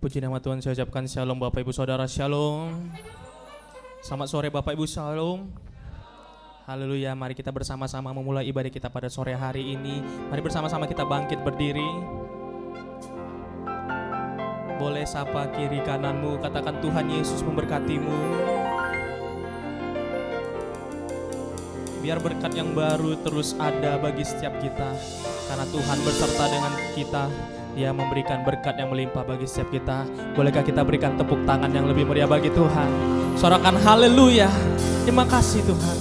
Puji nama Tuhan, saya ucapkan shalom Bapak Ibu Saudara, shalom. Selamat sore Bapak Ibu, shalom. Haleluya, mari kita bersama-sama memulai ibadah kita pada sore hari ini. Mari bersama-sama kita bangkit berdiri. Boleh sapa kiri kananmu, katakan Tuhan Yesus memberkatimu. Biar berkat yang baru terus ada bagi setiap kita. Karena Tuhan beserta dengan kita. Dia memberikan berkat yang melimpah bagi setiap kita. Bolehkah kita berikan tepuk tangan yang lebih meriah bagi Tuhan? Sorakan haleluya. Terima kasih Tuhan.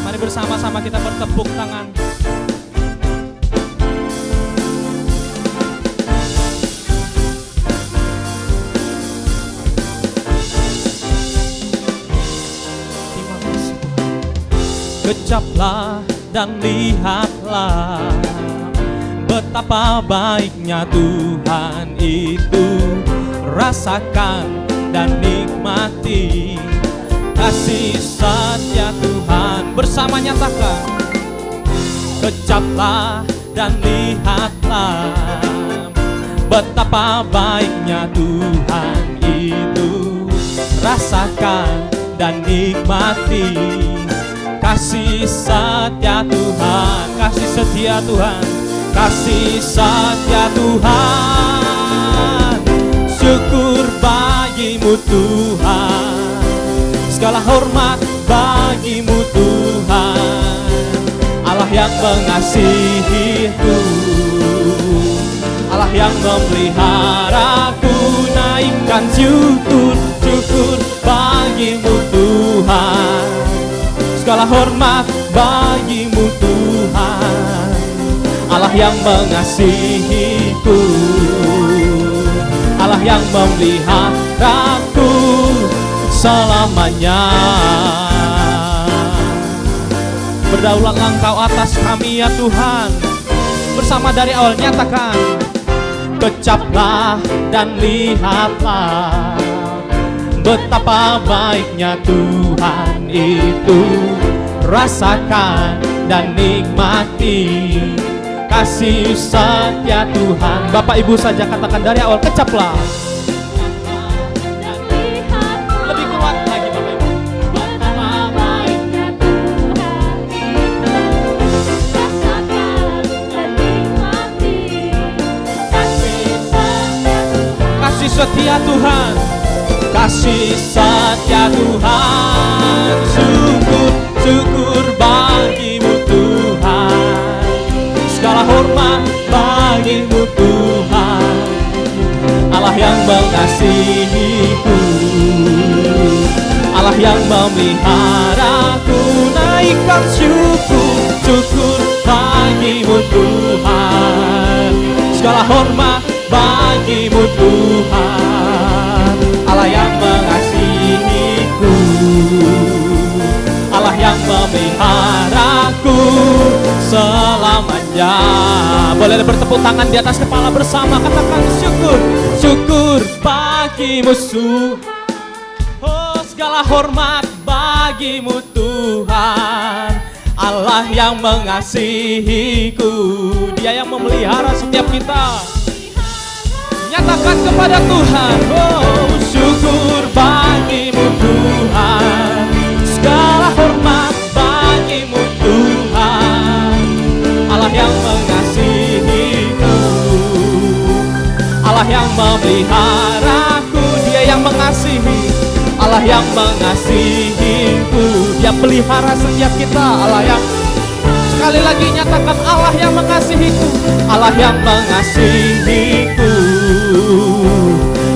Mari bersama-sama kita bertepuk tangan. Terima kasih Tuhan. Kecaplah dan lihatlah betapa baiknya Tuhan itu. Rasakan dan nikmati kasih setia Tuhan. Bersama nyatakan. Kecaplah dan lihatlah betapa baiknya Tuhan itu. Rasakan dan nikmati kasih setia Tuhan. Kasih setia Tuhan. Kasih setia Tuhan. Syukur bagimu Tuhan. Segala hormat bagimu Tuhan. Allah yang mengasihiku, Allah yang memeliharaku. Naikkan syukur, syukur bagimu Tuhan. Segala hormat bagimu Tuhan. Allah yang mengasihiku, Allah yang memeliharaku selamanya. Berdaulatlah Engkau atas kami ya Tuhan. Bersama dari awal nyatakan. Kecaplah dan lihatlah betapa baiknya Tuhan itu. Rasakan dan nikmati kasih setia Tuhan. Bapak Ibu saja katakan dari awal. Kecaplah. Lebih kuat lagi Bapak Ibu. Betapa baiknya Tuhan itu. Rasakan dan nikmati kasih setia Tuhan. Kasih setia Tuhan. Syukur, syukur bagimu Tuhan. Segala hormat bagimu Tuhan. Allah yang mengasihiku, Allah yang memeliharaku. Naikkan syukur, syukur bagimu Tuhan. Segala hormat bagimu Tuhan. Allah yang mengasihiku, Allah yang memeliharaku selamanya. Boleh bertepuk tangan di atas kepala bersama. Katakan syukur, syukur bagimu Tuhan. Oh, segala hormat bagimu Tuhan. Allah yang mengasihiku, Dia yang memelihara setiap kita. Nyatakan kepada Tuhan. Oh, syukur bagimu Tuhan. Segala hormat bagimu Tuhan. Allah yang mengasihiku, Allah yang memeliharaku. Dia yang mengasihi, Allah yang mengasihiku. Dia pelihara setiap kita. Allah yang, sekali lagi nyatakan, Allah yang mengasihiku, Allah yang mengasihiku,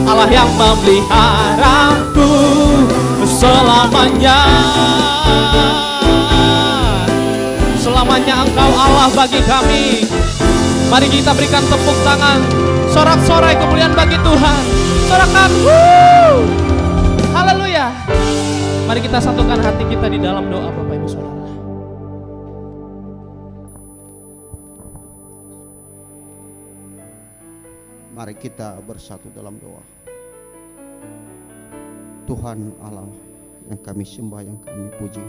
Allah yang memeliharaku selamanya. Selamanya Engkau Allah bagi kami. Mari kita berikan tepuk tangan, sorak-sorai kemuliaan bagi Tuhan. Sorakan, haleluya. Mari kita satukan hati kita di dalam doa Bapak Ibu Saudara. Mari kita bersatu dalam doa. Tuhan Allah yang kami sembah, yang kami puji,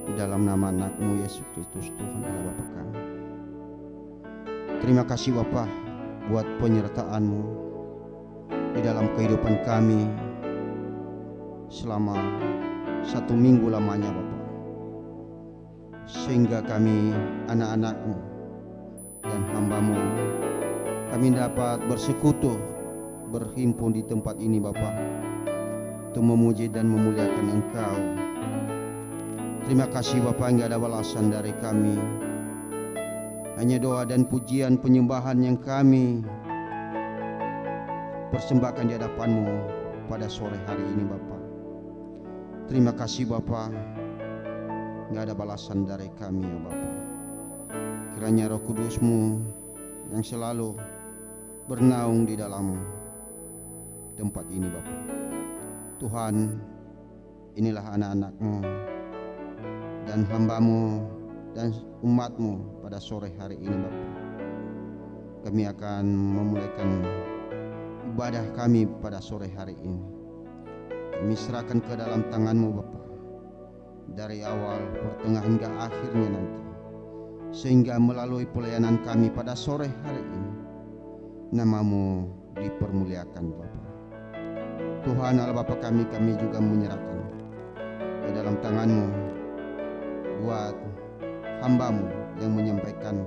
di dalam nama anak-Mu Yesus Kristus, Tuhan Allah Bapa kami. Terima kasih Bapa, buat penyertaan-Mu di dalam kehidupan kami selama 1 minggu lamanya Bapa, sehingga kami anak-anak-Mu dan hamba-Mu kami dapat bersekutu, berhimpun di tempat ini Bapa, untuk memuji dan memuliakan Engkau. Terima kasih Bapa, enggak ada balasan dari kami, hanya doa dan pujian penyembahan yang kami persembahkan di hadapan-Mu pada sore hari ini Bapa. Terima kasih Bapa, enggak ada balasan dari kami ya Bapa. Kiranya Roh Kudus-Mu yang selalu bernaung di dalam tempat ini Bapa. Tuhan, inilah anak-anak-Mu dan hamba-Mu dan umat-Mu pada sore hari ini Bapa. Kami akan memulaikan ibadah kami pada sore hari ini. Kami serahkan ke dalam tangan-Mu Bapa, dari awal, pertengahan hingga akhirnya nanti, sehingga melalui pelayanan kami pada sore hari ini, nama-Mu dipermuliakan Bapa. Tuhan Allah Bapa kami juga menyerahkan ke dalam tangan-Mu buat hamba-Mu yang menyampaikan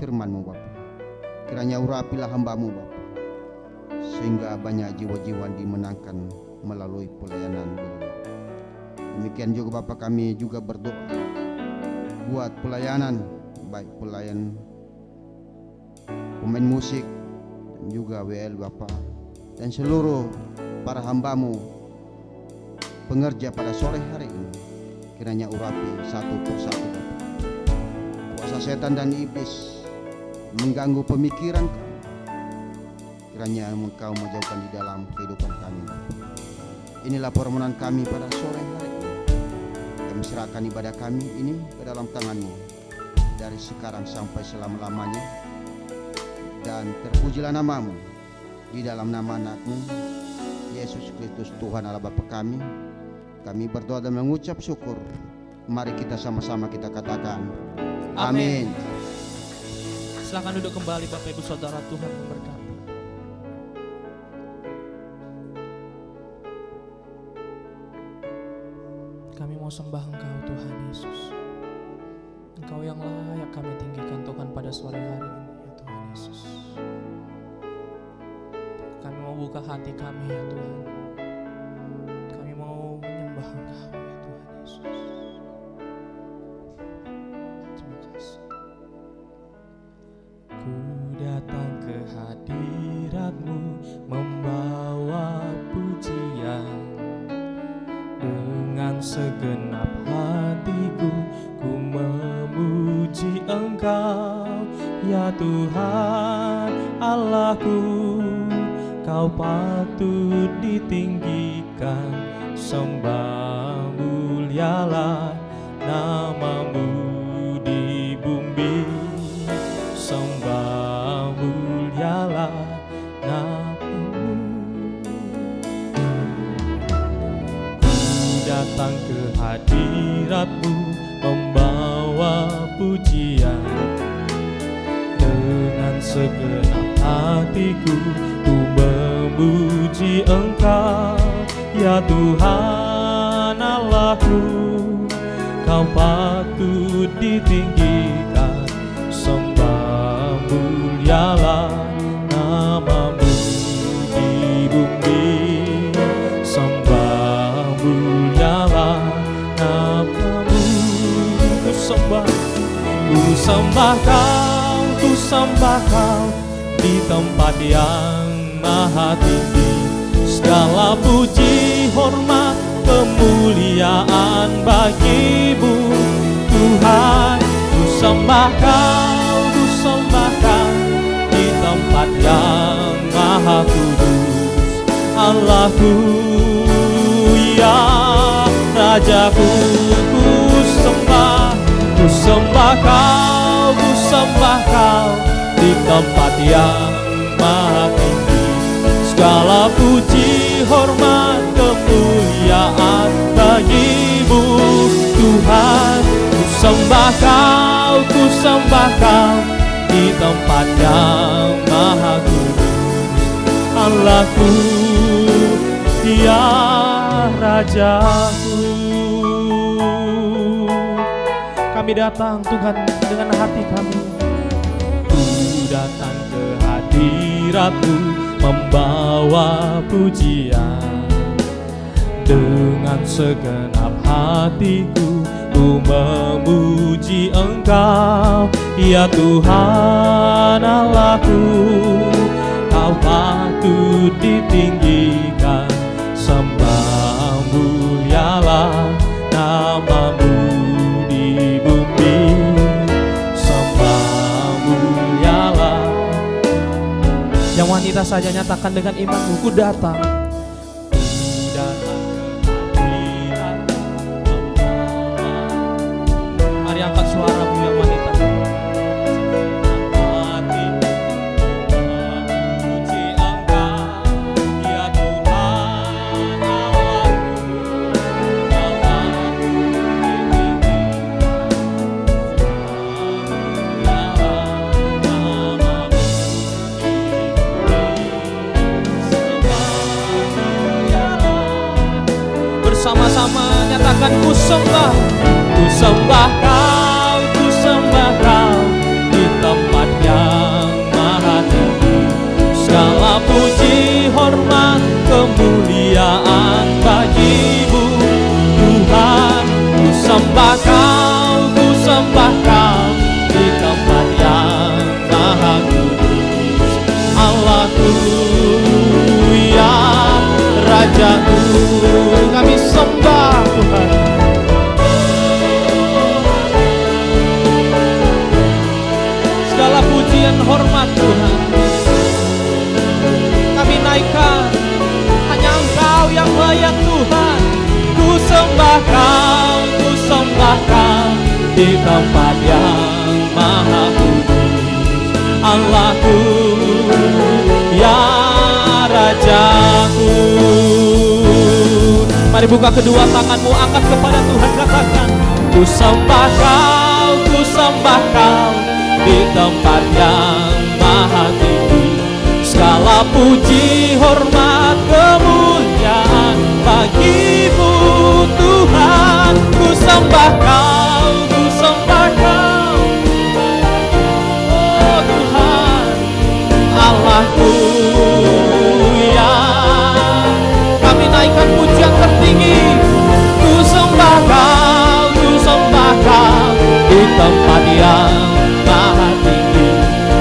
firman-Mu Bapa. Kiranya urapilah hamba-Mu Bapa, sehingga banyak jiwa-jiwa dimenangkan melalui pelayanan beliau. Demikian juga Bapa, kami juga berdoa buat pelayanan, baik pelayan pemain musik dan juga WL Bapa, dan seluruh para hamba-Mu pengerja pada sore hari ini. Kiranya urapi satu persatu Bapa. Kuasa setan dan iblis mengganggu pemikiran kami, kiranya Engkau menjauhkan di dalam kehidupan kami. Inilah permohonan kami pada sore hari ini. Kami serahkan ibadah kami ini ke dalam tangan-Mu dari sekarang sampai selama-lamanya. Dan terpujilah nama-Mu di dalam nama anak-Mu Yesus Kristus, Tuhan Allah Bapa kami. Kami berdoa dan mengucap syukur. Mari kita sama-sama kita katakan amin. Silakan duduk kembali Bapak Ibu Saudara, Tuhan memberkati. Kami mau sembah Engkau Tuhan Yesus. Engkau yang layak kami tinggikan Tuhan pada sore hari ini ya Tuhan Yesus. Kami mau buka hati kami ya Tuhan. Kami mau menyembah Engkau ya Tuhan Yesus. Terima kasih. Ku datang ke hadirat-Mu membawa pujian. Dengan segenap hatiku ku memuji Engkau ya Tuhan Allahku. Kau patut ditinggikan, sembah mulialah nama-Mu di bumi. Sembah mulialah nama-Mu. Datang ke hadirat-Mu membawa pujian. Dengan segenap hatiku ku memuji Engkau ya Tuhan Allahku. Kau patut ditinggikan, sembah mulialah nama-Mu di bumi. Sembah mulialah nama-Mu. Ku sembah Kau, ku sembah Kau di tempat yang maha tinggi. Segala puji, hormat, kemuliaan bagi-Mu Tuhan. Ku sembah Kau, ku sembah Kau di tempat yang maha kudus. Allahku ya Rajaku, ku sembah Kau, ku sembah Kau di tempat yang maha tinggi. Segala puji, hormat, kemuliaan bagi-Mu Tuhan. Ku sembah Kau, ku sembah Kau di di tempat yang maha kudus. Allahku, ya Rajaku. Kami datang Tuhan dengan hati kami. Ku datang ke hadirat-Mu membawa pujian. Dengan segenap hatiku ku memuji Engkau, ya Tuhan Allahku. Kau patut ditinggikan, sembah mulialah nama-Mu di bumi, sembah mulialah. Yang wanita saja nyatakan dengan imanmu, ku datang. Mari angkat suaramu yang wanita. Bersama-sama nyatakan ku sembah Kau, ku sembah Kau di tempat yang maha tinggi. Segala puji, hormat, kemuliaan bagi-Mu Tuhan. Ku sembah Kau di tempat yang maha kudus. Allahku, ya Rajaku, kami sembah Tuhan. Segala pujian hormat Tuhan kami naikkan, hanya Engkau yang layak Tuhan. Ku sembah Kau di tempat yang maha kudus. Allahku, ya Rajaku. Mari buka kedua tanganmu, angkat kepada Tuhan, katakan ku sembah Kau di tempat yang maha tinggi. Segala puji, hormat, kemuliaan bagi-Mu Tuhan. Ku sembah Kau, oh Tuhan Allahku, ya kami naikkan pujian tertinggi. Ku sembah Kau di tempat yang maha tinggi.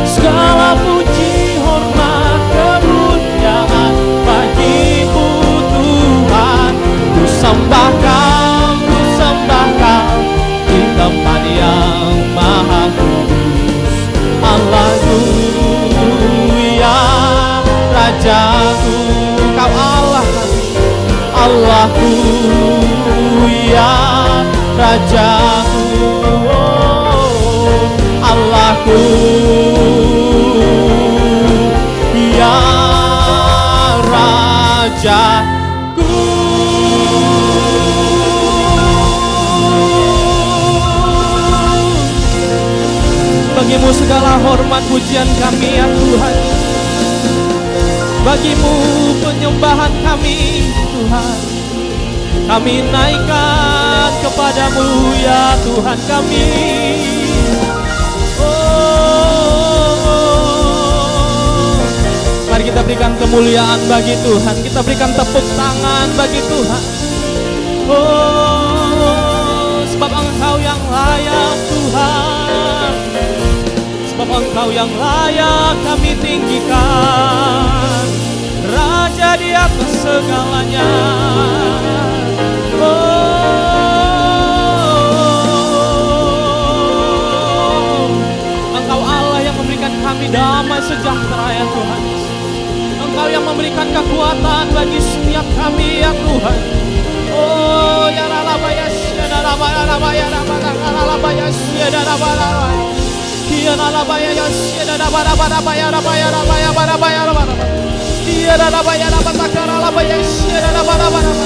Segala puji, hormat, kemuliaan bagi-Mu Tuhan. Ku sembah Kau di tempat yang maha kudus. Allahku, ya Rajaku. Kau Allah kami, Allahku, ya Rajaku. Allahku, ya Rajaku. Bagi-Mu segala hormat pujian kami ya Tuhan. Bagi-Mu penyembahan kami Tuhan. Kami naikkan kepadamu ya Tuhan kami. Mari kita berikan kemuliaan bagi Tuhan. Kita berikan tepuk tangan bagi Tuhan. Sebab Engkau yang layak Tuhan. Sebab Engkau yang layak kami tinggikan. Raja di atas segalanya. Engkau Allah yang memberikan kami damai sejahtera ya Tuhan. Engkau yang memberikan kekuatan bagi setiap kami ya Tuhan. Oh ya Rabaya ya Rabaya Rabaya Rabaya ya Rabaya ya Rabaya ya Rabaya Rabaya Rabaya Rabaya Rabaya Rabaya ya Rabaya Rabaya ya Rabaya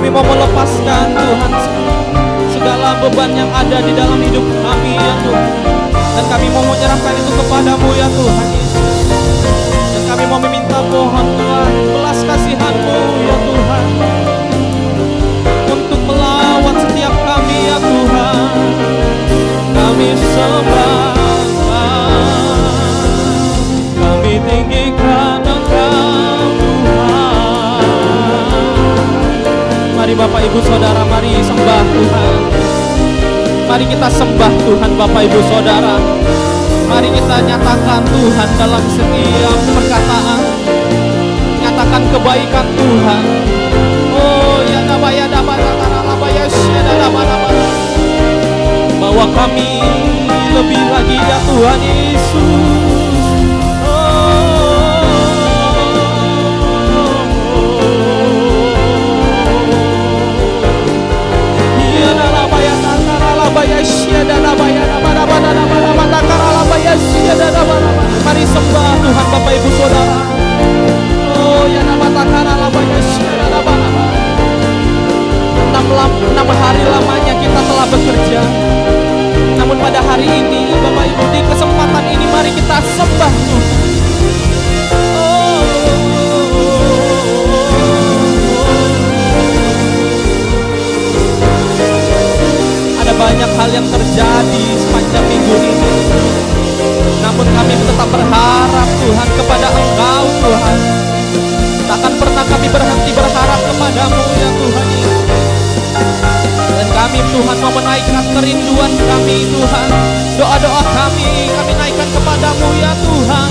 Kami mau melepaskan Tuhan segala beban yang ada di dalam hidup kami ya Tuhan. Dan kami mau menyerahkan itu kepadamu ya Tuhan Yesus. Dan kami mau meminta mohon Tuhan belas kasihan-Mu ya Tuhan, untuk melawat setiap kami ya Tuhan. Kami sembah, kami tinggikan Engkau Tuhan. Mari Bapak Ibu Saudara, mari sembah Tuhan. Mari kita sembah Tuhan Bapak Ibu Saudara. Mari kita nyatakan Tuhan dalam setiap perkataan. Nyatakan kebaikan Tuhan. Oh ya dabaya dabaya dabaya bahwa kami lebih lagi ya Tuhan Yesus. Mari sembah Tuhan Bapak Ibu Saudara. Oh ya enam hari lamanya kita telah bekerja. Namun pada hari ini Bapak Ibu, di kesempatan ini mari kita sembah Tuhan. Ada banyak hal yang terjadi sepanjang minggu ini. Namun kami tetap berharap Tuhan kepada Engkau Tuhan. Takkan pernah kami berhenti berharap kepadamu ya Tuhan Yesus. Dan kami Tuhan mau menaikkan kerinduan kami Tuhan. Doa-doa kami naikkan kepadamu ya Tuhan.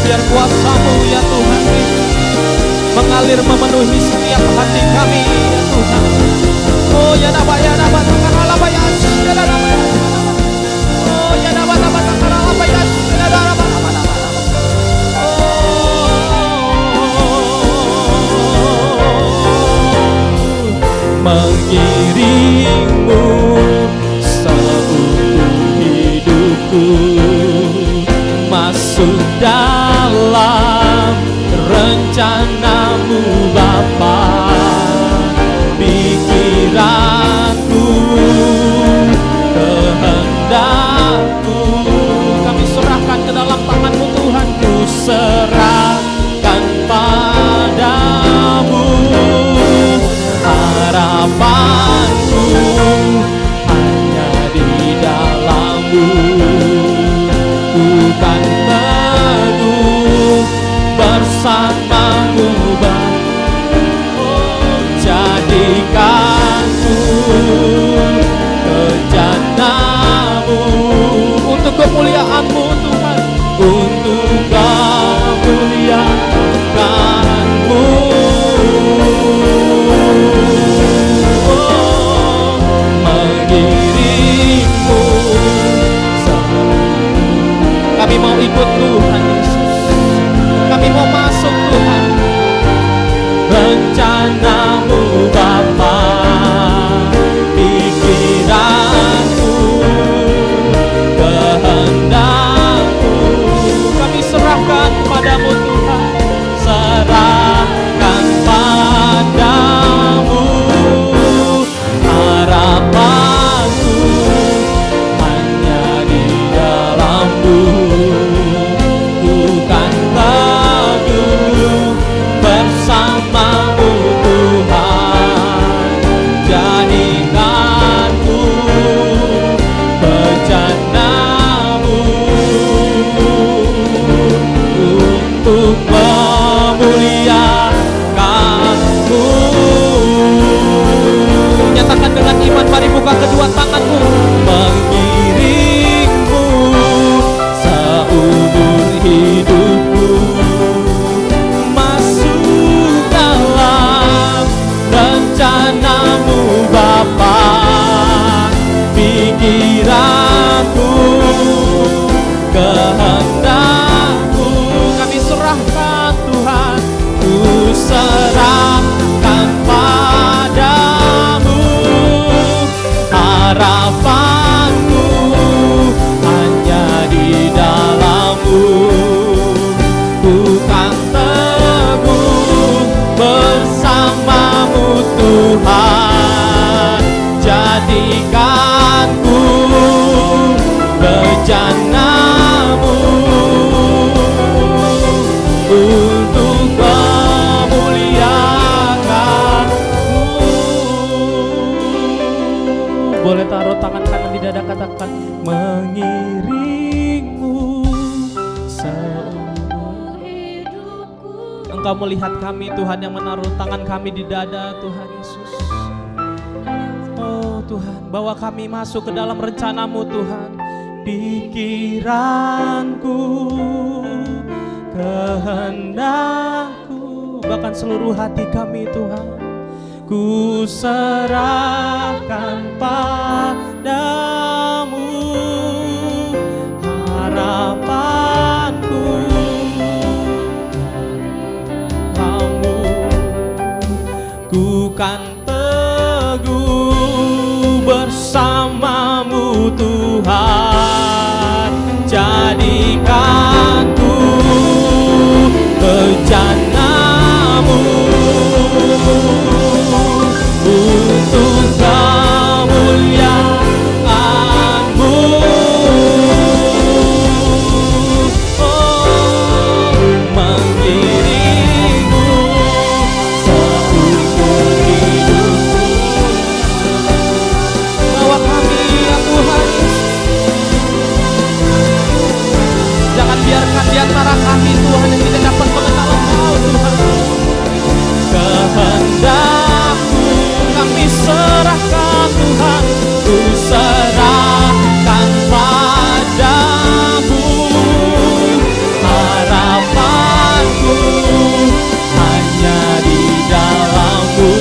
Biar kuasa-Mu ya Tuhan mengalir memenuhi setiap hati kami ya Tuhan. Oh ya dabaya dabaya karalabaya ya dabaya. Oh ya dabaya karalabaya ya dabaya. Mengiringmu seumur hidupku, masuk dalam rencanamu Bapa. Pikiranku, kehendakku, kami serahkan ke dalam tangan-Mu Tuhan. Ku serahkan padamu. Harapanku hanya di dalam-Mu. Ku kan teguh bersama-Mu Bapa. Oh, jadikanku rencana-Mu untuk kemuliaan-Mu Tuhan, untuk kemuliaan-Mu. Kami mau ikut Tuhan Yesus. Kami mau masuk Tuhan rencana-Mu Bapa. Pikiranku, kehendakku, kami serahkan kepadamu Tuhan. Serahkan padamu. Harapanku hanya di dalam-Mu. Bukan teguh bersama-Mu Tuhan. kehendak-Mu kami serahkan Tuhan, ku serahkan padamu. Harapanku hanya di dalam-Mu, ku kan teguh bersama-Mu Tuhan. Jadikan ku bejana-Mu untuk memuliakan-Mu. Boleh taruh tangan kanan di dada, katakan mengiring-Mu seumur hidupku. Engkau melihat kami Tuhan, yang menaruh tangan kami di dada Tuhan Yesus. Oh Tuhan, bawa kami masuk ke dalam rencana-Mu Tuhan. Pikiranku, kehendakku, bahkan seluruh hati kami Tuhan, ku serahkan padamu. Harapanku kamu, ku kan teguh bersama-Mu Tuhan. Jadikan ku bejana-Mu untuk kemuliaan-Mu. Oh, mengiring-Mu seumur hidupku. Bawa kami ya Tuhan Yesus. Jangan biarkan di antara kami Tuhan yang tidak dapat mengenal Engkau Tuhan. Kehendak-Mu kami serahkan Tuhan, ku serahkan padamu. Harapanku hanya di dalam-Mu,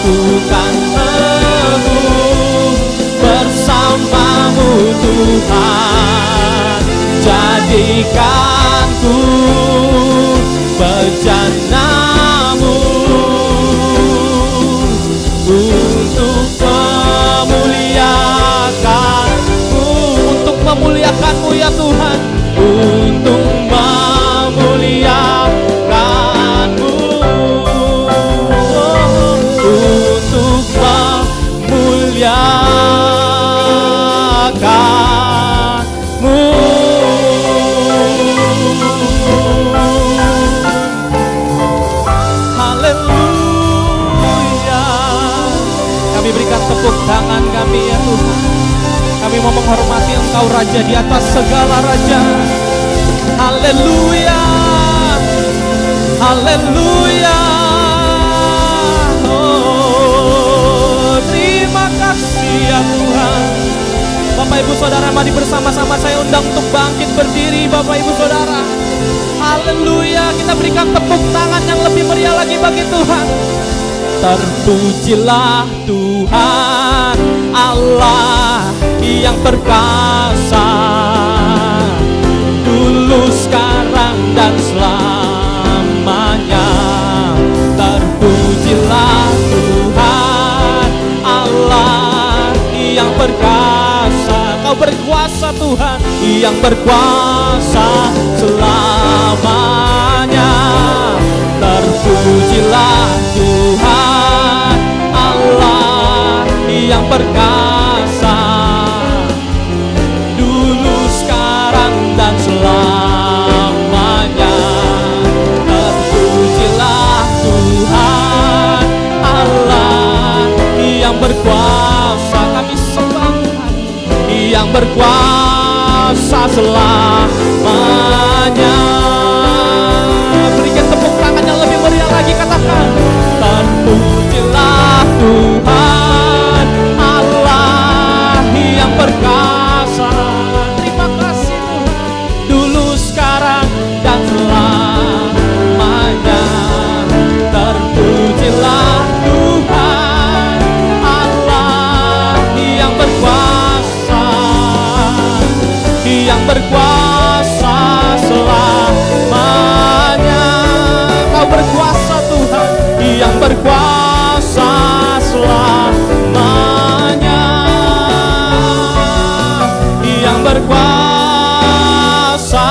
ku kan teguh bersama-Mu Tuhan. Jadikan ku bejana-Mu untuk memuliakan-Mu, untuk memuliakan-Mu ya Tuhan, untuk memuliakan-Mu, untuk memuliakan-Mu. Haleluya. Kami berikan tepuk tangan kami ya Tuhan. Kami mau menghormati Engkau Raja di atas segala raja. Haleluya. Haleluya. Oh, terima kasih ya Tuhan. Bapak Ibu Saudara, mari bersama-sama saya undang untuk bangkit berdiri Bapak Ibu Saudara. Haleluya, kita berikan tepuk tangan yang lebih meriah lagi bagi Tuhan. Terpujilah Tuhan Allah yang perkasa, dulu sekarang dan selamanya. Terpujilah Tuhan Allah yang perkasa. Kau berkuasa Tuhan, yang berkuasa selamanya. Terpujilah Tuhan Allah yang perkasa, dulu sekarang dan selamanya. Terpujilah Tuhan Allah yang berkuasa. Kami sembah Tuhan yang berkuasa selamanya. Berikan tepuk tangan yang lebih meriah lagi, katakan terpujilah Tuhan Allah yang perkasa. Terima kasih Tuhan, dulu sekarang dan selamanya. Terpujilah Tuhan Allah yang berkuasa, yang berkuasa selamanya. Kau berkuasa Tuhan, yang berkuasa selamanya, yang berkuasa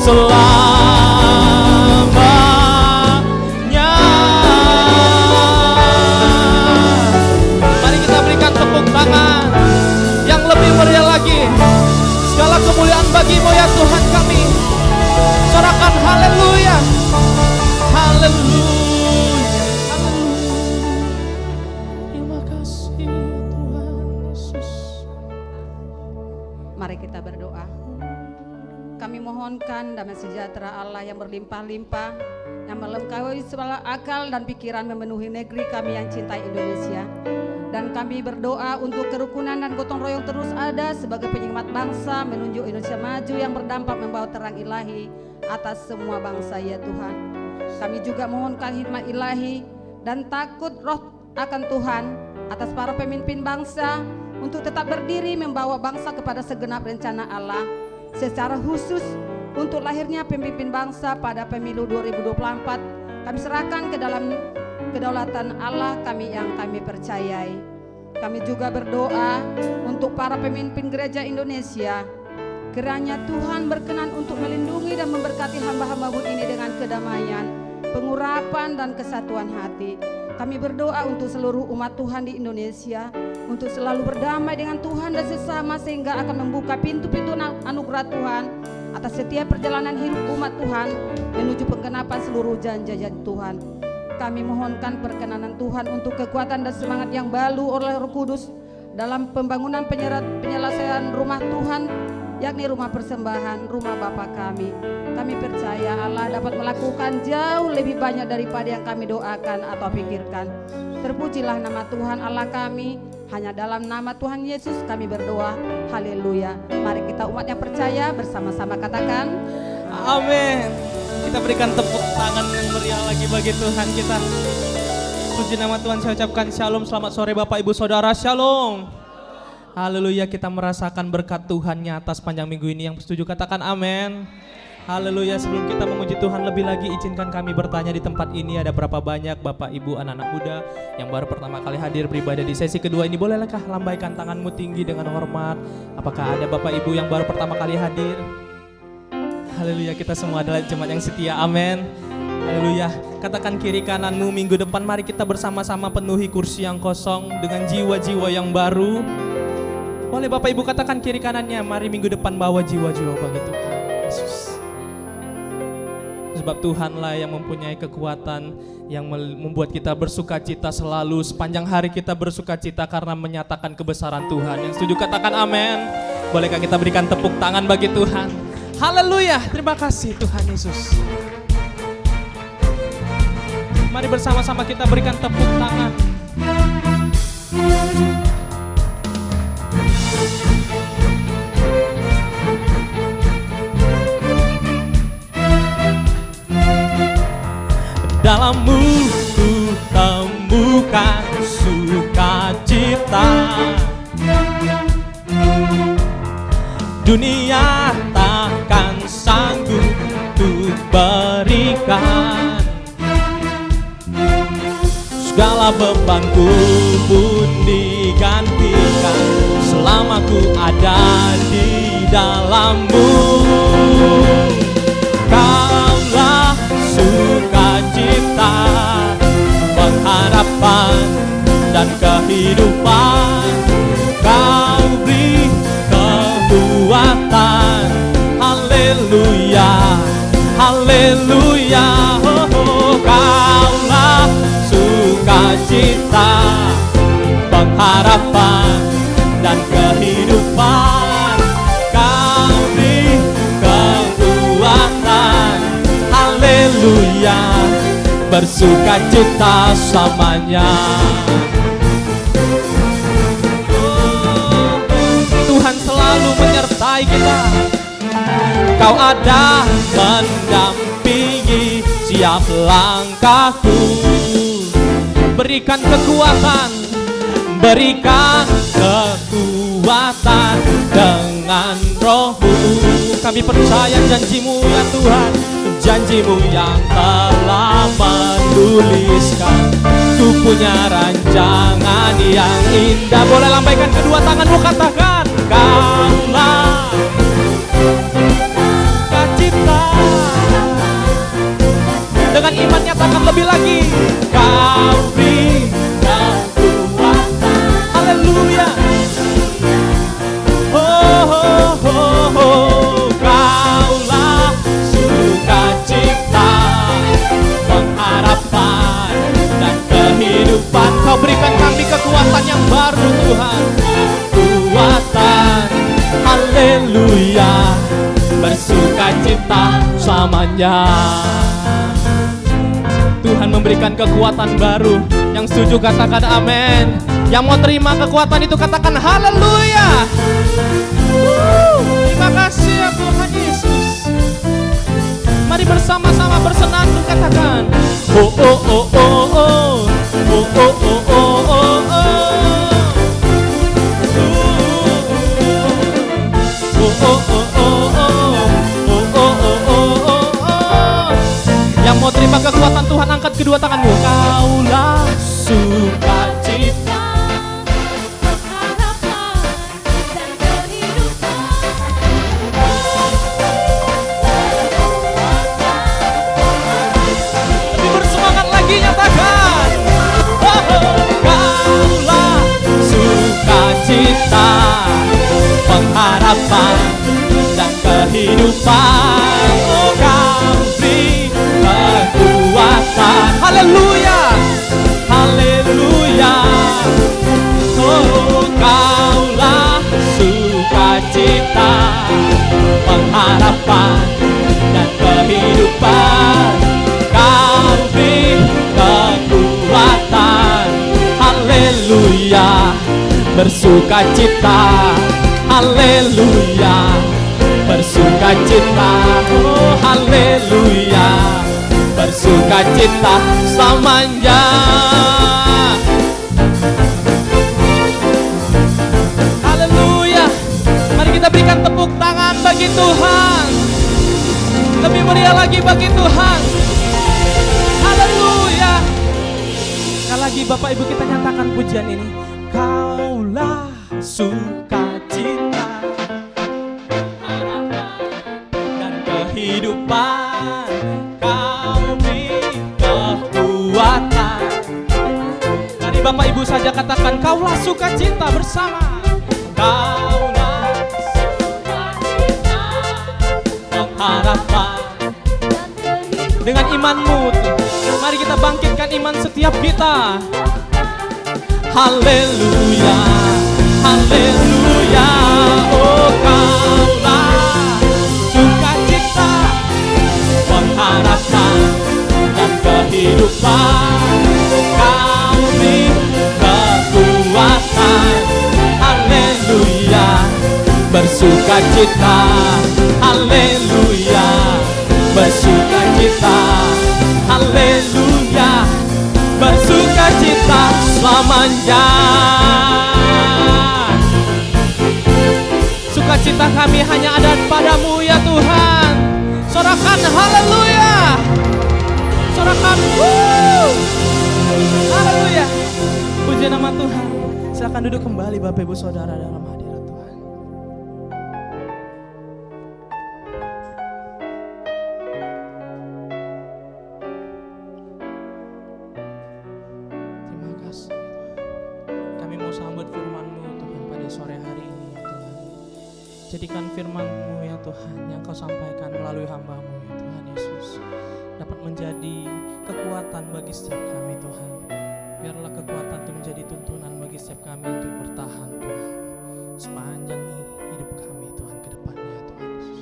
selamanya. Mari kita berikan tepuk tangan yang lebih meriah lagi. Segala kemuliaan bagi-Mu ya Tuhan kami. Sorakan haleluya, haleluya, haleluya. Terima kasih Tuhan Yesus. Mari kita berdoa. Kami mohonkan damai sejahtera Allah yang berlimpah-limpah, yang melengkapi segala akal dan pikiran, memenuhi negeri kami yang cintai Indonesia. Dan kami berdoa untuk kerukunan dan gotong royong terus ada sebagai penyemat bangsa, menunjuk Indonesia maju yang berdampak membawa terang ilahi atas semua bangsa ya Tuhan. Kami juga mohonkan hikmat ilahi dan takut roh akan Tuhan atas para pemimpin bangsa untuk tetap berdiri membawa bangsa kepada segenap rencana Allah. Secara khusus untuk lahirnya pemimpin bangsa pada pemilu 2024, kami serahkan ke dalam kedaulatan Allah kami yang kami percayai. Kami juga berdoa untuk para pemimpin gereja Indonesia. Kiranya Tuhan berkenan untuk melindungi dan memberkati hamba-hamba-Mu ini dengan kedamaian, pengurapan dan kesatuan hati. Kami berdoa untuk seluruh umat Tuhan di Indonesia, untuk selalu berdamai dengan Tuhan dan sesama, sehingga akan membuka pintu-pintu anugerah Tuhan atas setiap perjalanan hidup umat Tuhan menuju penggenapan seluruh janji-janji Tuhan. Kami mohonkan perkenanan Tuhan untuk kekuatan dan semangat yang baru oleh Roh Kudus dalam pembangunan penyelesaian rumah Tuhan, yakni rumah persembahan, rumah Bapa kami. Kami percaya Allah dapat melakukan jauh lebih banyak daripada yang kami doakan atau pikirkan. Terpujilah nama Tuhan Allah kami. Hanya dalam nama Tuhan Yesus kami berdoa. Haleluya. Mari kita umat yang percaya bersama-sama katakan Amin. Kita berikan tepuk tangan yang meriah lagi bagi Tuhan kita. Puji nama Tuhan, saya ucapkan shalom. Selamat sore Bapak Ibu Saudara, shalom. Haleluya, kita merasakan berkat Tuhannya atas panjang minggu ini. Yang setuju katakan amin. Haleluya, sebelum kita memuji Tuhan lebih lagi, izinkan kami bertanya di tempat ini. Ada berapa banyak Bapak Ibu anak-anak muda yang baru pertama kali hadir beribadah di sesi kedua ini? Bolehkah lambaikan tanganmu tinggi dengan hormat? Apakah ada Bapak Ibu yang baru pertama kali hadir? Haleluya, kita semua adalah jemaat yang setia, amin. Haleluya, katakan kiri kananmu, minggu depan mari kita bersama-sama penuhi kursi yang kosong dengan jiwa-jiwa yang baru. Boleh Bapak Ibu katakan kiri kanannya, mari minggu depan bawa jiwa-jiwa bagi Tuhan Yesus. Sebab Tuhanlah yang mempunyai kekuatan yang membuat kita bersuka cita selalu. Sepanjang hari kita bersuka cita karena menyatakan kebesaran Tuhan. Yang setuju katakan amin. Bolehkah kita berikan tepuk tangan bagi Tuhan? Haleluya, terima kasih Tuhan Yesus. Mari bersama-sama kita berikan tepuk tangan. Dalam-Mu ku temukan sukacita. Dunia takkan sanggup untuk berikan. Segala bebanku pun digantikan selama ku ada di dalam-Mu. Kaulah sukacita, pengharapan dan kehidupan. Kau beri kekuatan. Haleluya, haleluya. Oh, oh. Kaulah sukacita, pengharapan dan kehidupan. Kau beri kekuatan. Haleluya, bersukacita selamanya. Tuhan selalu menyertai kita. Kau ada mendampingi setiap langkahku. Berikan kekuatan, berikan kekuatan. kekuatan dengan Roh-Mu. Kami percaya janji-Mu ya Tuhan, janji-Mu yang telah menuliskan. Ku punya rancangan yang indah. Boleh lambaikan kedua tanganmu, katakan, Kaulah sukacita. Dengan iman nyatakan lebih lagi, Kau beri kekuatan. Haleluya. Oh, oh, oh, oh. Kaulah sukacita, pengharapan dan kehidupan. Kau berikan kami kekuatan yang baru Tuhan. Kekuatan, haleluya, bersukacita selamanya. Tuhan memberikan kekuatan baru. Yang setuju katakan amin. Yang mau terima kekuatan itu katakan haleluya. Terima kasih ya Tuhan Yesus. Mari bersama-sama bersenandung katakan, oh oh oh oh oh, oh oh oh oh oh oh, oh oh oh oh. Yang mau terima kekuatan Tuhan angkat kedua tanganmu. Kaulah sukacita, lebih bersemangat lagi nyatakan, oh, kaulah sukacita, pengharapan dan kehidupan. Oh, Kau beri kekuatan. Haleluya, haleluya. Oh, Kaulah sukacita, pengharapan dan kehidupan. Kau beri kekuatan. Haleluya, bersukacita. Haleluya, bersukacita. Oh, haleluya, bersukacita selamanya. Haleluya. Mari kita berikan tepuk tangan bagi Tuhan. Lebih meriah lagi bagi Tuhan. Haleluya. Sekali lagi Bapak Ibu kita nyatakan pujian ini. Kaulah sukacita, dan kehidupan. Kau beri kekuatan. Mari Bapak Ibu saja katakan, Kaulah sukacita bersama. Kaulah sukacita, pengharapan. Dengan imanmu, mari kita bangkitkan iman setiap kita. Haleluya, haleluya. Oh, Kaulah sukacita, pengharapan dan kehidupan. Kau beri kekuatan. Haleluya, bersukacita. Haleluya, bersukacita. Haleluya, bersukacita selamanya. Sukacita kami hanya ada padamu ya Tuhan. Sorakan haleluya. Sorakan haleluya. Puji nama Tuhan. Silakan duduk kembali Bapak Ibu Saudara dalam hadirat Tuhan. Terima kasih Tuhan. Kami mau sambut firman-Mu Tuhan pada sore hari ini ya Tuhan. Jadikan firman-Mu ya Tuhan yang Kau sampaikan melalui hamba-Mu ya Tuhan Yesus dapat menjadi kekuatan bagi setiap kami Tuhan. Biarlah kekuatan itu menjadi tuntunan bagi setiap kami untuk bertahan Tuhan sepanjang hidup kami Tuhan ke depannya Tuhan Yesus.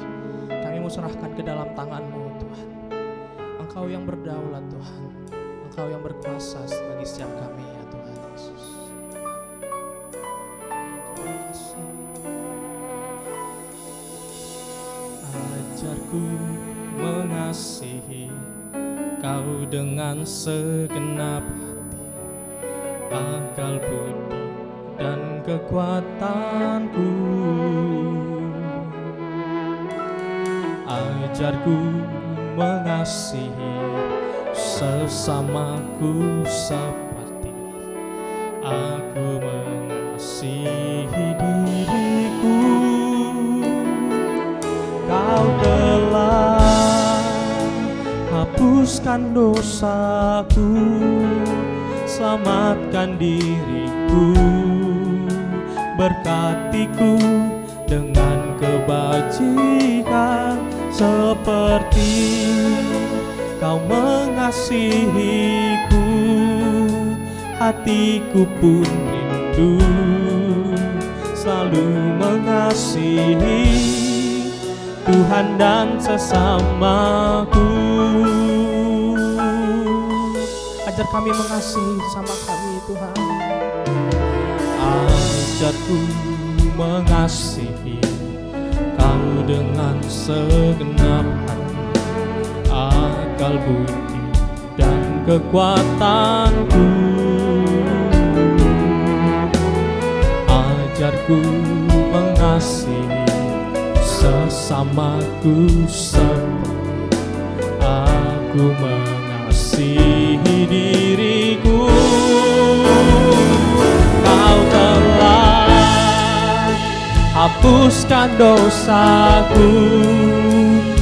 Kami mau serahkan ke dalam tangan-Mu Tuhan. Engkau yang berdaulat Tuhan, Engkau yang berkuasa bagi setiap kami ya Tuhan Yesus. Terima kasih. Ajarku mengasihi Kau dengan segenap hati, akal budi dan kekuatanku. Ajarku mengasihi sesamaku seperti aku mengasihi diriku. Kau telah hapuskan dosaku, selamatkan diriku, berkatiku dengan kebajikan seperti Kau mengasihiku. Hatiku pun rindu selalu mengasihi Tuhan dan sesamaku. Ajar kami mengasihi sama kami Tuhan. Ajarku mengasihi Kau dengan segenap hati, akal budi dan kekuatanku. Ajarku mengasihi sesamaku seperti aku mengasihi diriku. Kau telah hapuskan dosaku,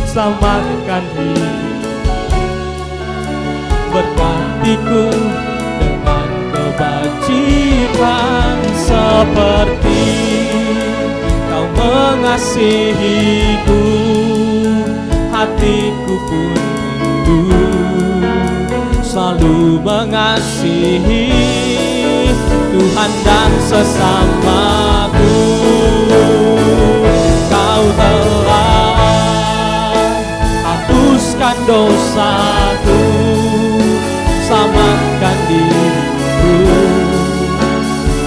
selamatkan diriku, berkatiku dengan kebajikan seperti Kau mengasihiku. Hatiku pun rindu selalu mengasihi Tuhan dan sesamaku. Kau telah hapuskan dosaku, selamatkan diriku,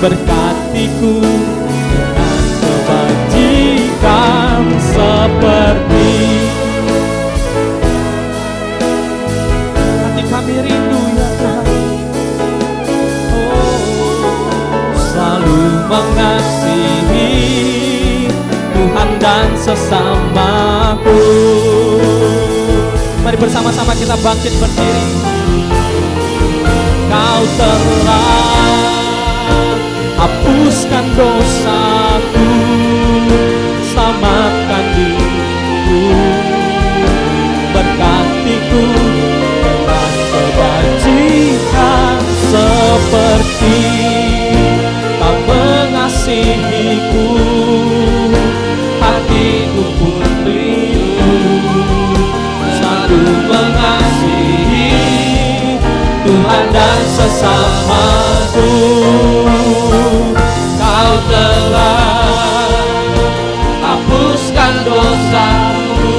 berkatiku dengan kebajikan seperti hati kami rindu ya Tuhan. Selalu mengasihi Tuhan dan sesamaku. Mari bersama-sama kita bangkit berdiri. Kau telah hapuskan dosaku, selamatkan diriku, berkatiku dengan kebajikan seperti Kau mengasihiku. Hatiku pun rindu selalu mengasihi Tuhan dan sesamaku. Kau telah hapuskan dosaku,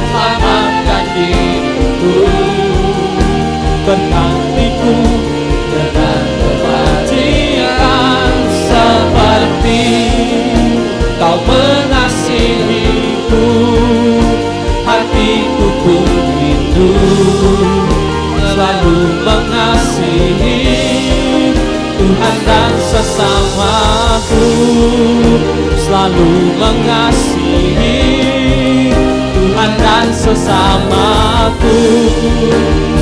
selamatkan diriku, berkatiku dengan kebajikan seperti Kau mengasihiku. Hatiku pun rindu selalu mengasihi Tuhan dan sesamaku. Selalu mengasihi Tuhan dan sesamaku.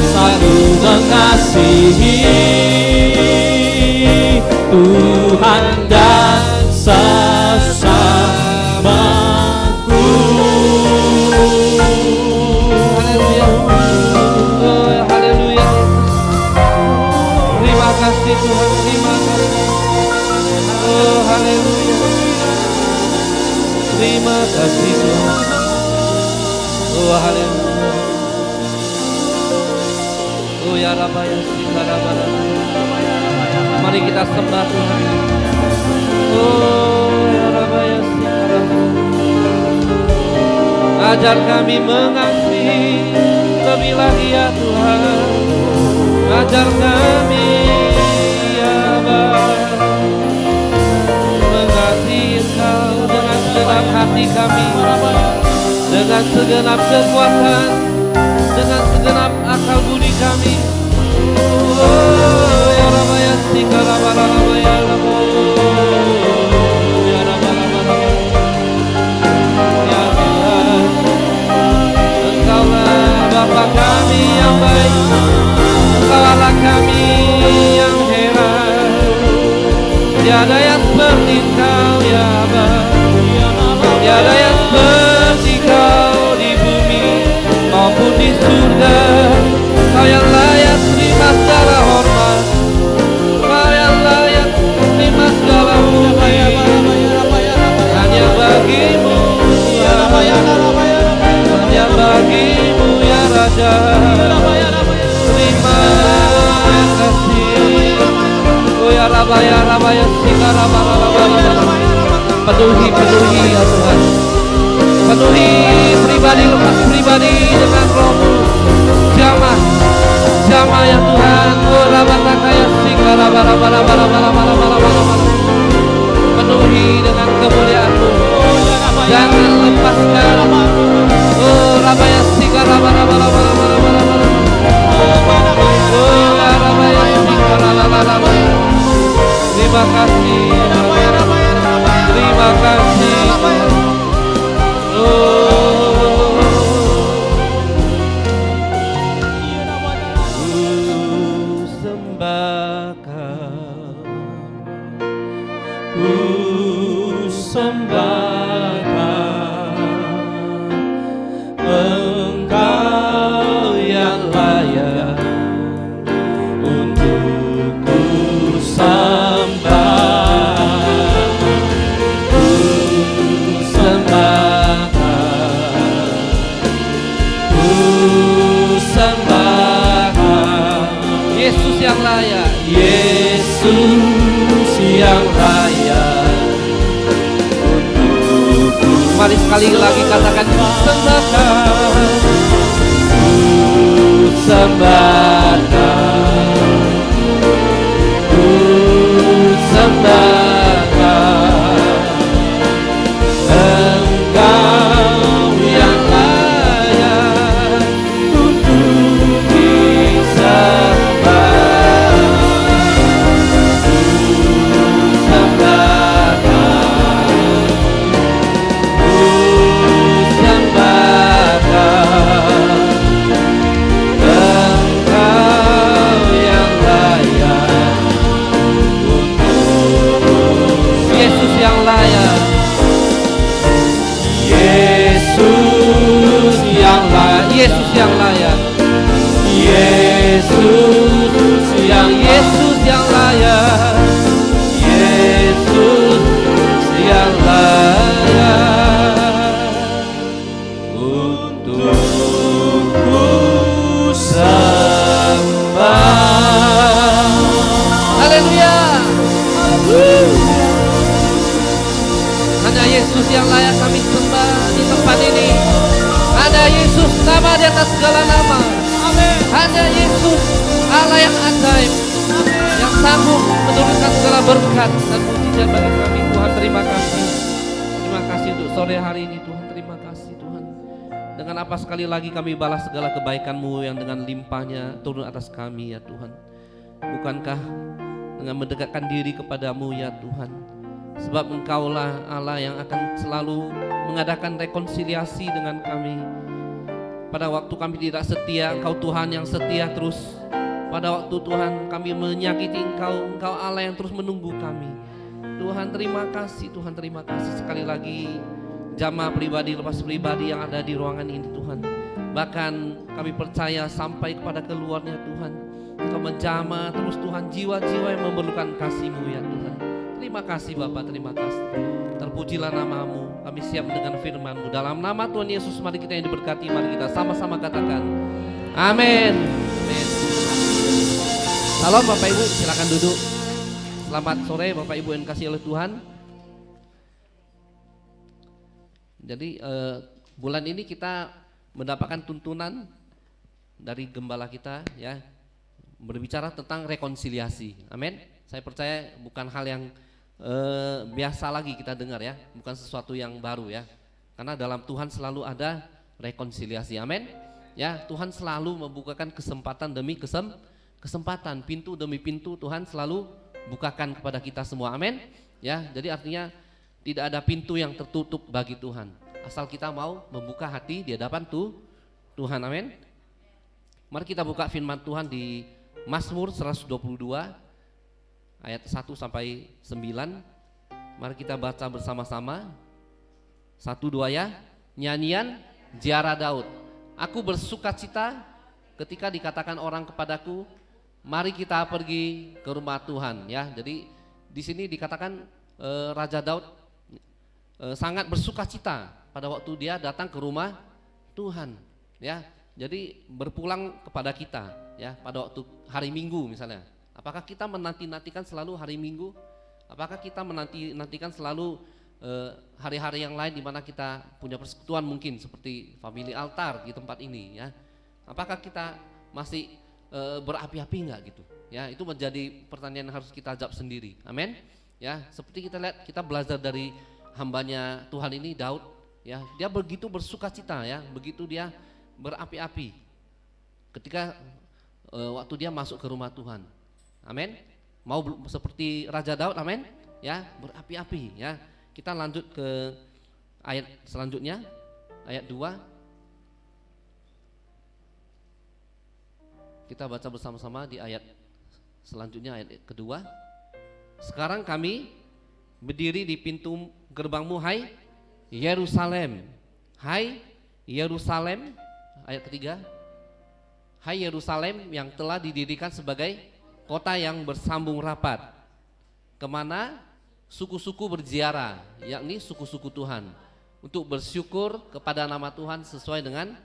Selalu mengasihi Tuhan dan sesamaku. Haleluya. Terima kasih Tuhan, terima kasih. Oh haleluya. Terima kasih Tuhan. Oh haleluya. Oh ya Rabaya Sikarabara. Mari kita sembah Tuhan. Oh ya Rabaya Sikarabara. Ajar kami mengasihi lebih lagi ya Tuhan. Ajar kami ya Bapa mengasihi Engkau dengan segenap hati kami, dengan segenap kekuatan, dengan segenap akal budi kami. Oh ya Rabaya Engkaulah Bapa kami yang baik, Engkaulah kami yang heran. Tiada yang seperti Engkau ya Bapa, tiada yang seperti Kau di bumi maupun di surga. Kau yang layak terima segala hormat, Kau yang layak terima segala puji. Hanya bagimu ya hanya bagimu ya Raja. Terima kasih. Oh ya Rabba ya Rabba ya Sika Rabba Rabba Rabba. Penuhi ya Tuhan. Penuhi pribadi lepas pribadi dengan Roh-Mu. Jamah ya Tuhan. Oh Rabba Takaya Sika Rabba Rabba Rabba Rabba Rabba Rabba Rabba. Penuhi dengan kemuliaan-Mu. Jangan lepaskan. Oh Rabba ya Sika Rabba Rabba Rabba Rabba Rabba Rabba. Oh ya Rabba ya Sika Rabba Rabba Rabba. Terima kasih. Terima kasih. Oh, ku sembah Kau, ku sembah Kau, Engkau yang layak untuk ku sembah. Yesus yang layak, Yesus yang layak untukku. Mari sekali lagi katakan sembahkan, ku sembahkan, ku sembahkan, Engkau yang layak untuk disembah. Yesus yang layak, Yesus yang layak, Yesus yang layak untuk ku sembah. Haleluya. Hanya Yesus yang layak kami sembah di tempat ini. Hanya Yesus, nama di atas segala nama. Amin. Hanya Yesus, Allah yang ajaib, yang sanggup menurunkan segala berkat dan mujizat bagi kami. Tuhan, terima kasih. Terima kasih untuk sore hari ini Tuhan. Terima kasih Tuhan. Dengan apa sekali lagi kami balas segala kebaikan-Mu yang dengan limpahnya turun atas kami ya Tuhan. Bukankah dengan mendekatkan diri kepadamu ya Tuhan, sebab Engkaulah Allah yang akan selalu mengadakan rekonsiliasi dengan kami. Pada waktu kami tidak setia, Engkau Tuhan yang setia terus. Pada waktu Tuhan kami menyakiti Engkau, Engkau Allah yang terus menunggu kami. Tuhan terima kasih, Tuhan terima kasih sekali lagi. Jamaah pribadi lepas pribadi yang ada di ruangan ini Tuhan. Bahkan kami percaya sampai kepada keluarnya Tuhan, Engkau menjamah terus Tuhan jiwa-jiwa yang memerlukan kasih-Mu ya Tuhan. Terima kasih Bapa, terima kasih. Terpujilah nama-Mu, kami siap dengan firman-Mu. Dalam nama Tuhan Yesus mari kita yang diberkati, mari kita sama-sama katakan amin. Amin. Salam Bapak Ibu, silakan duduk. Selamat sore Bapak Ibu yang kasih oleh Tuhan. Jadi bulan ini kita mendapatkan tuntunan dari gembala kita ya, berbicara tentang rekonsiliasi. Amin. Saya percaya bukan hal yang biasa lagi kita dengar ya, bukan sesuatu yang baru ya. Karena dalam Tuhan selalu ada rekonsiliasi. Amin. Ya, Tuhan selalu membukakan kesempatan demi kesempatan, pintu demi pintu Tuhan selalu bukakan kepada kita semua. Amin. Ya, jadi artinya tidak ada pintu yang tertutup bagi Tuhan. Asal kita mau membuka hati di hadapan Tuhan. Amin. Mari kita buka firman Tuhan di Mazmur 122 ayat 1 sampai 9. Mari kita baca bersama-sama. 1, 2 ya. Nyanyian Ziarah Daud. Aku bersuka cita ketika dikatakan orang kepadaku, mari kita pergi ke rumah Tuhan. Ya, jadi di sini dikatakan Raja Daud sangat bersuka cita pada waktu dia datang ke rumah Tuhan. Ya, jadi berpulang kepada kita. Ya, pada waktu hari Minggu misalnya. Apakah kita menanti-nantikan selalu hari Minggu? Apakah kita menanti-nantikan selalu hari-hari yang lain di mana kita punya persekutuan mungkin seperti family altar di tempat ini ya. Apakah kita masih berapi-api enggak gitu? Ya, itu menjadi pertanyaan yang harus kita jawab sendiri. Amin. Ya, seperti kita lihat, kita belajar dari hambanya Tuhan ini Daud ya. Dia begitu bersukacita ya, begitu dia berapi-api ketika waktu dia masuk ke rumah Tuhan. Amin. Mau seperti Raja Daud, amin. Ya, berapi-api ya. Kita lanjut ke ayat selanjutnya, ayat 2. Kita baca bersama-sama di ayat selanjutnya, ayat kedua. Sekarang kami berdiri di pintu gerbangmu, hai Yerusalem. Hai Yerusalem, ayat ketiga. Hai Yerusalem yang telah didirikan sebagai kota yang bersambung rapat, kemana suku-suku berziarah, yakni suku-suku Tuhan, untuk bersyukur kepada nama Tuhan sesuai dengan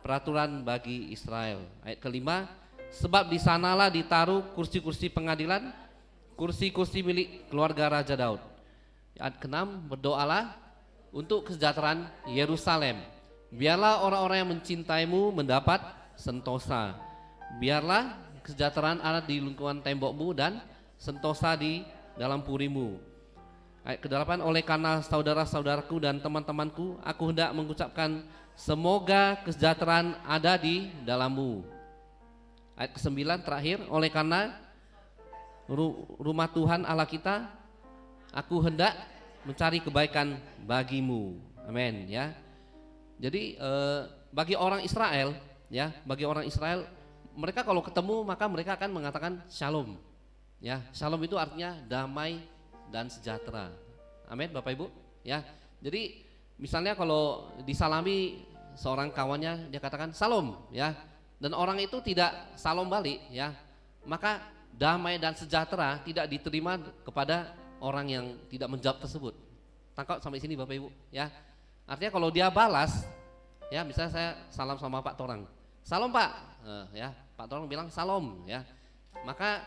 peraturan bagi Israel. Ayat kelima, sebab di sanalah ditaruh kursi-kursi pengadilan, kursi-kursi milik keluarga Raja Daud. Ayat keenam, berdoalah untuk kesejahteraan Yerusalem. Biarlah orang-orang yang mencintaimu mendapat sentosa. Biarlah kesejahteraan ada di lingkungan tembokmu dan sentosa di dalam purimu. Ayat ke-8, oleh karena saudara-saudaraku dan teman-temanku, aku hendak mengucapkan semoga kesejahteraan ada di dalammu. Ayat ke-9 terakhir, oleh karena rumah Tuhan Allah kita, aku hendak mencari kebaikan bagimu. Amin ya. Jadi bagi orang Israel ya, bagi orang Israel, mereka kalau ketemu maka mereka akan mengatakan shalom. Ya, shalom itu artinya damai dan sejahtera. Amin Bapak Ibu ya. Jadi misalnya kalau disalami seorang kawannya, dia katakan salam ya, dan orang itu tidak salam balik ya, maka damai dan sejahtera tidak diterima kepada orang yang tidak menjawab tersebut. Tangkap sampai sini Bapak Ibu ya. Artinya kalau dia balas ya, misalnya saya salam sama Pak Torang, salam Pak ya, Pak Torang bilang salam ya, maka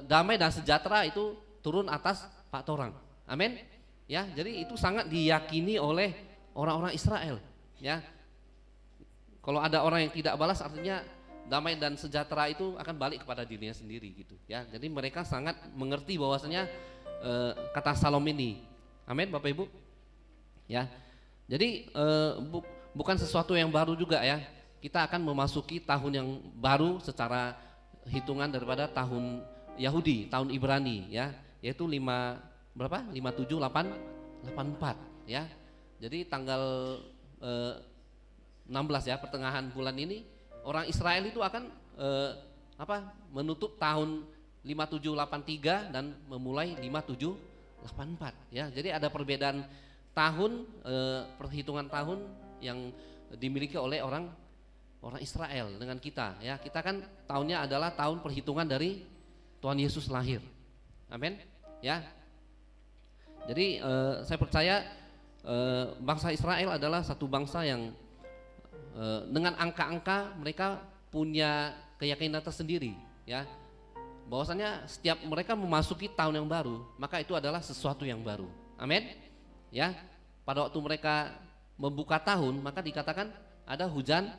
damai dan sejahtera itu turun atas Pak Torang. Amin. Ya, jadi itu sangat diyakini oleh orang-orang Israel. Ya, kalau ada orang yang tidak balas, artinya damai dan sejahtera itu akan balik kepada dirinya sendiri gitu. Ya, jadi mereka sangat mengerti bahwasanya kata salam ini. Amin, Bapak Ibu. Ya, jadi bukan sesuatu yang baru juga ya. Kita akan memasuki tahun yang baru secara hitungan daripada tahun Yahudi, tahun Ibrani ya, yaitu 5784 ya. Jadi tanggal 16 ya, pertengahan bulan ini orang Israel itu akan menutup tahun 5783 dan memulai 5784 ya. Jadi ada perbedaan tahun, perhitungan tahun yang dimiliki oleh orang Israel dengan kita ya. Kita kan tahunnya adalah tahun perhitungan dari Tuhan Yesus lahir. Amin ya. Jadi saya percaya bangsa Israel adalah satu bangsa yang dengan angka-angka mereka punya keyakinan tersendiri ya, bahwasanya setiap mereka memasuki tahun yang baru maka itu adalah sesuatu yang baru. Amin ya. Pada waktu mereka membuka tahun maka dikatakan ada hujan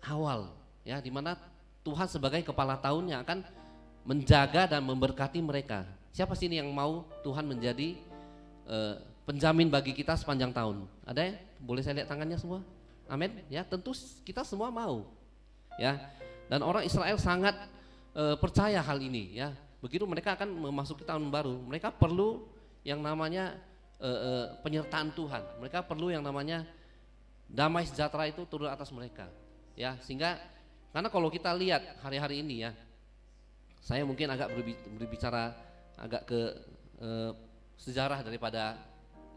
awal ya, dimana Tuhan sebagai kepala tahun yang akan menjaga dan memberkati mereka. Siapa sih ini yang mau Tuhan menjadi penjamin bagi kita sepanjang tahun? Ada ya? Boleh saya lihat tangannya semua? Amin ya, tentu kita semua mau ya. Dan orang Israel sangat percaya hal ini ya. Begitu mereka akan memasuki tahun baru, mereka perlu yang namanya penyertaan Tuhan. Mereka perlu yang namanya damai sejahtera itu turun atas mereka. Ya, sehingga karena kalau kita lihat hari-hari ini ya, saya mungkin agak berbicara agak ke sejarah daripada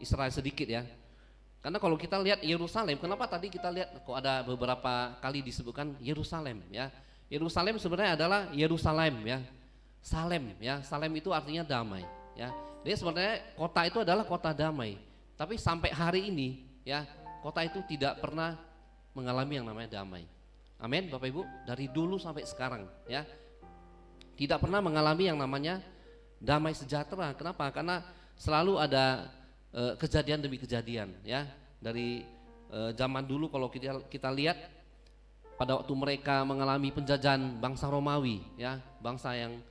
Israel sedikit ya. Karena kalau kita lihat Yerusalem, kenapa tadi kita lihat kok ada beberapa kali disebutkan Yerusalem ya. Yerusalem sebenarnya adalah Yerusalem ya. Salem ya. Salem itu artinya damai ya. Dia sebenarnya kota itu adalah kota damai. Tapi sampai hari ini ya, kota itu tidak pernah mengalami yang namanya damai. Amin Bapak Ibu, dari dulu sampai sekarang ya. Tidak pernah mengalami yang namanya damai sejahtera. Kenapa? Karena selalu ada kejadian demi kejadian ya. Dari zaman dulu kalau kita lihat pada waktu mereka mengalami penjajahan bangsa Romawi ya, bangsa yang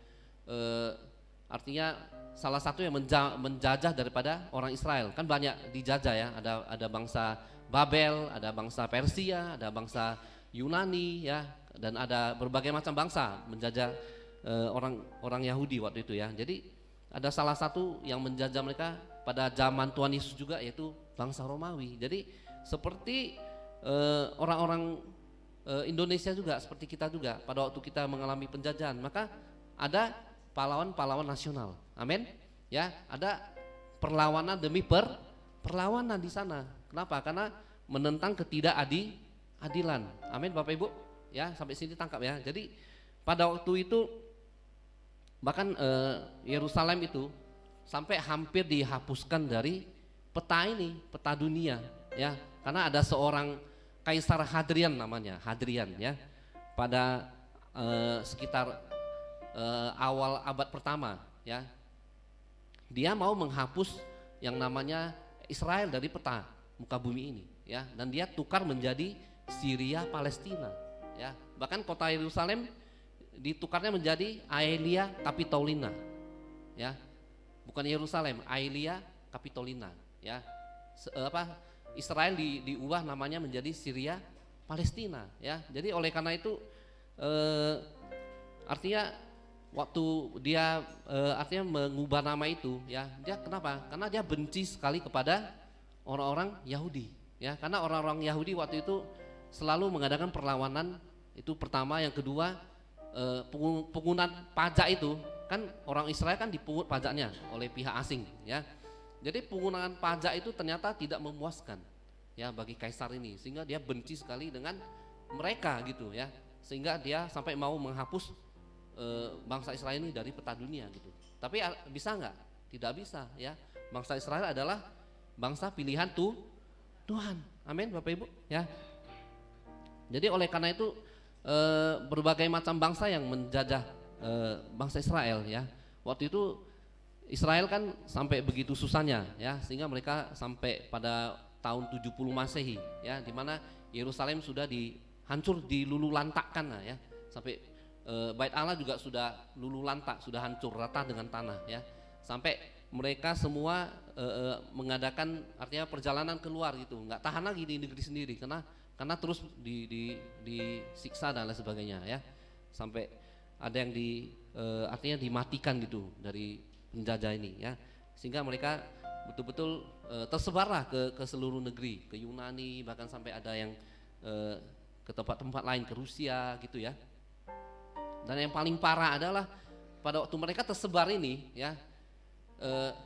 artinya salah satu yang menjajah daripada orang Israel. Kan banyak dijajah ya, ada bangsa Babel, ada bangsa Persia, ada bangsa Yunani ya, dan ada berbagai macam bangsa menjajah orang Yahudi waktu itu ya. Jadi ada salah satu yang menjajah mereka pada zaman Tuhan Yesus juga, yaitu bangsa Romawi. Jadi seperti orang-orang Indonesia juga, seperti kita juga pada waktu kita mengalami penjajahan, maka ada pahlawan-pahlawan nasional. Amin. Ya, ada perlawanan demi perlawanan di sana. Kenapa? Karena menentang ketidakadilan. Amin Bapak Ibu. Ya, sampai sini tangkap ya. Jadi pada waktu itu bahkan Yerusalem itu sampai hampir dihapuskan dari peta dunia ya. Karena ada seorang Kaisar Hadrian namanya, Hadrian ya. Pada sekitar awal abad pertama ya. Dia mau menghapus yang namanya Israel dari peta muka bumi ini ya, dan dia tukar menjadi Syria Palestina ya. Bahkan kota Yerusalem ditukarnya menjadi Aelia Capitolina ya. Bukan Yerusalem, Aelia Capitolina ya. Israel diubah namanya menjadi Syria Palestina ya. Jadi oleh karena itu artinya waktu dia artinya mengubah nama itu ya, dia kenapa? Karena dia benci sekali kepada orang-orang Yahudi ya. Karena orang-orang Yahudi waktu itu selalu mengadakan perlawanan, itu pertama. Yang kedua, penggunaan pajak itu kan, orang Israel kan dipungut pajaknya oleh pihak asing ya. Jadi penggunaan pajak itu ternyata tidak memuaskan ya bagi kaisar ini, sehingga dia benci sekali dengan mereka gitu ya. Sehingga dia sampai mau menghapus bangsa Israel ini dari peta dunia gitu. Tapi bisa nggak? Tidak bisa ya. Bangsa Israel adalah bangsa pilihan Tuhan. Amin Bapak Ibu ya. Jadi oleh karena itu berbagai macam bangsa yang menjajah bangsa Israel ya. Waktu itu Israel kan sampai begitu susahnya ya, sehingga mereka sampai pada tahun 70 Masehi ya, di mana Yerusalem sudah hancur, dilululantakkan ya. Sampai Bait Allah juga sudah lululantak, sudah hancur rata dengan tanah ya. Sampai mereka semua mengadakan artinya perjalanan keluar gitu, nggak tahan lagi di negeri sendiri karena terus disiksa dan lain sebagainya ya. Sampai ada yang artinya dimatikan gitu dari penjajah ini ya. Sehingga mereka betul-betul tersebarlah ke seluruh negeri, ke Yunani, bahkan sampai ada yang ke tempat-tempat lain, ke Rusia gitu ya. Dan yang paling parah adalah pada waktu mereka tersebar ini ya,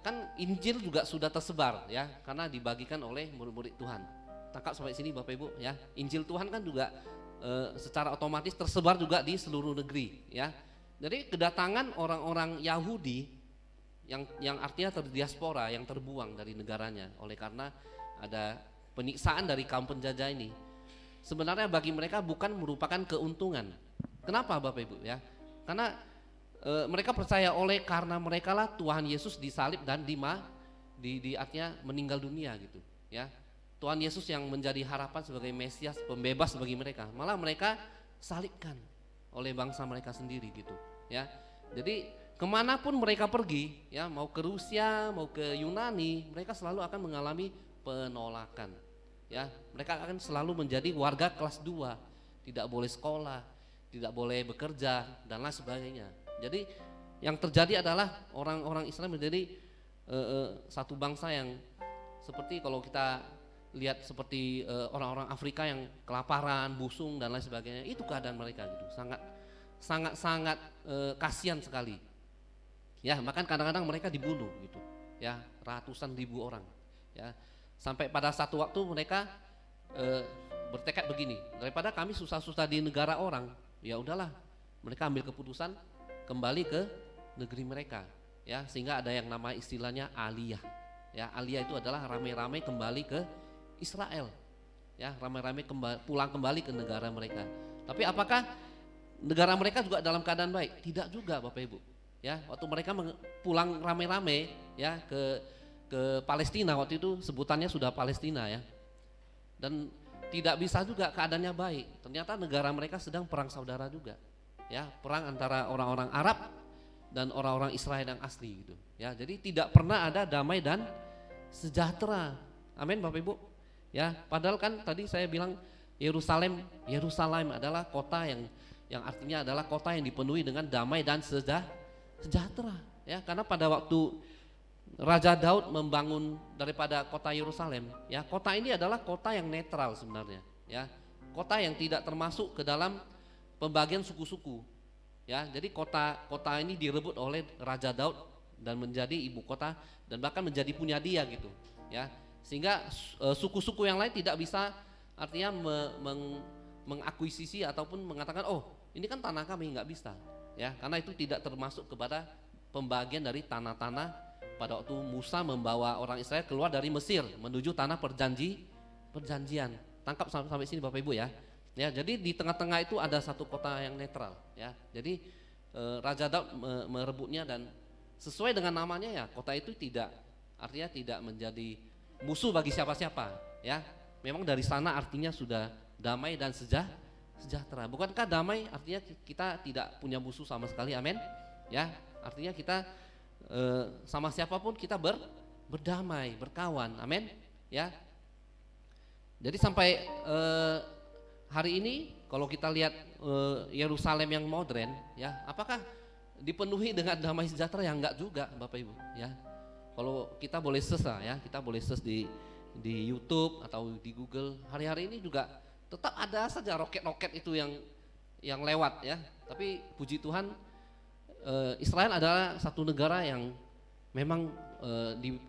kan Injil juga sudah tersebar ya, karena dibagikan oleh murid-murid Tuhan. Tangkap sampai sini Bapak Ibu ya. Injil Tuhan kan juga secara otomatis tersebar juga di seluruh negeri ya. Jadi kedatangan orang-orang Yahudi yang artinya terdiaspora, yang terbuang dari negaranya oleh karena ada penyiksaan dari kaum penjajah ini, sebenarnya bagi mereka bukan merupakan keuntungan. Kenapa Bapak Ibu ya? Karena mereka percaya karena mereka lah Tuhan Yesus disalib dan artinya meninggal dunia gitu ya. Tuhan Yesus yang menjadi harapan sebagai Mesias, pembebas bagi mereka, malah mereka salibkan oleh bangsa mereka sendiri gitu ya. Jadi kemanapun mereka pergi ya, mau ke Rusia, mau ke Yunani, mereka selalu akan mengalami penolakan ya. Mereka akan selalu menjadi warga kelas 2, tidak boleh sekolah, tidak boleh bekerja dan lain sebagainya. Jadi yang terjadi adalah orang-orang Israel menjadi satu bangsa yang seperti kalau kita lihat seperti orang-orang Afrika yang kelaparan, busung dan lain sebagainya. Itu keadaan mereka gitu. Sangat kasihan sekali. Ya, bahkan kadang-kadang mereka dibunuh gitu. Ya, ratusan ribu orang. Ya, sampai pada satu waktu mereka bertekad begini, daripada kami susah-susah di negara orang, ya udahlah, mereka ambil keputusan kembali ke negeri mereka, ya, sehingga ada yang nama istilahnya aliyah. Ya, aliyah itu adalah ramai-ramai kembali ke Israel, ya, ramai-ramai pulang kembali ke negara mereka. Tapi apakah negara mereka juga dalam keadaan baik? Tidak juga, Bapak Ibu. Ya, waktu mereka pulang ramai-ramai, ya, ke Palestina, waktu itu sebutannya sudah Palestina, ya, dan tidak bisa juga keadaannya baik. Ternyata negara mereka sedang perang saudara juga, ya, perang antara orang-orang Arab dan orang-orang Israel yang asli gitu, ya. Jadi tidak pernah ada damai dan sejahtera. Amin, Bapak Ibu. Ya, padahal kan tadi saya bilang Yerusalem adalah kota yang artinya adalah kota yang dipenuhi dengan damai dan sejahtera, ya. Karena pada waktu Raja Daud membangun daripada kota Yerusalem, ya, kota ini adalah kota yang netral sebenarnya, ya, kota yang tidak termasuk ke dalam pembagian suku-suku, ya. Jadi kota ini direbut oleh Raja Daud dan menjadi ibu kota dan bahkan menjadi punya dia gitu, ya, sehingga suku-suku yang lain tidak bisa artinya mengakuisisi ataupun mengatakan oh ini kan tanah kami, nggak bisa, ya, karena itu tidak termasuk kepada pembagian dari tanah-tanah pada waktu Musa membawa orang Israel keluar dari Mesir menuju tanah perjanjian. Tangkap sampai sini Bapak Ibu, ya. Ya, jadi di tengah-tengah itu ada satu kota yang netral, ya. Jadi Raja Daud merebutnya dan sesuai dengan namanya, ya, kota itu artinya tidak menjadi musuh bagi siapa-siapa, ya. Memang dari sana artinya sudah damai dan sejahtera. Bukankah damai artinya kita tidak punya musuh sama sekali, amin? Ya, artinya kita sama siapapun kita berdamai, berkawan, amin, ya. Jadi sampai hari ini kalau kita lihat Yerusalem yang modern, ya, apakah dipenuhi dengan damai sejahtera? Yang enggak juga, Bapak Ibu, ya. Kalau kita boleh search, ya, kita boleh search di YouTube atau di Google, hari-hari ini juga tetap ada saja roket-roket itu yang lewat, ya. Tapi puji Tuhan, Israel adalah satu negara yang memang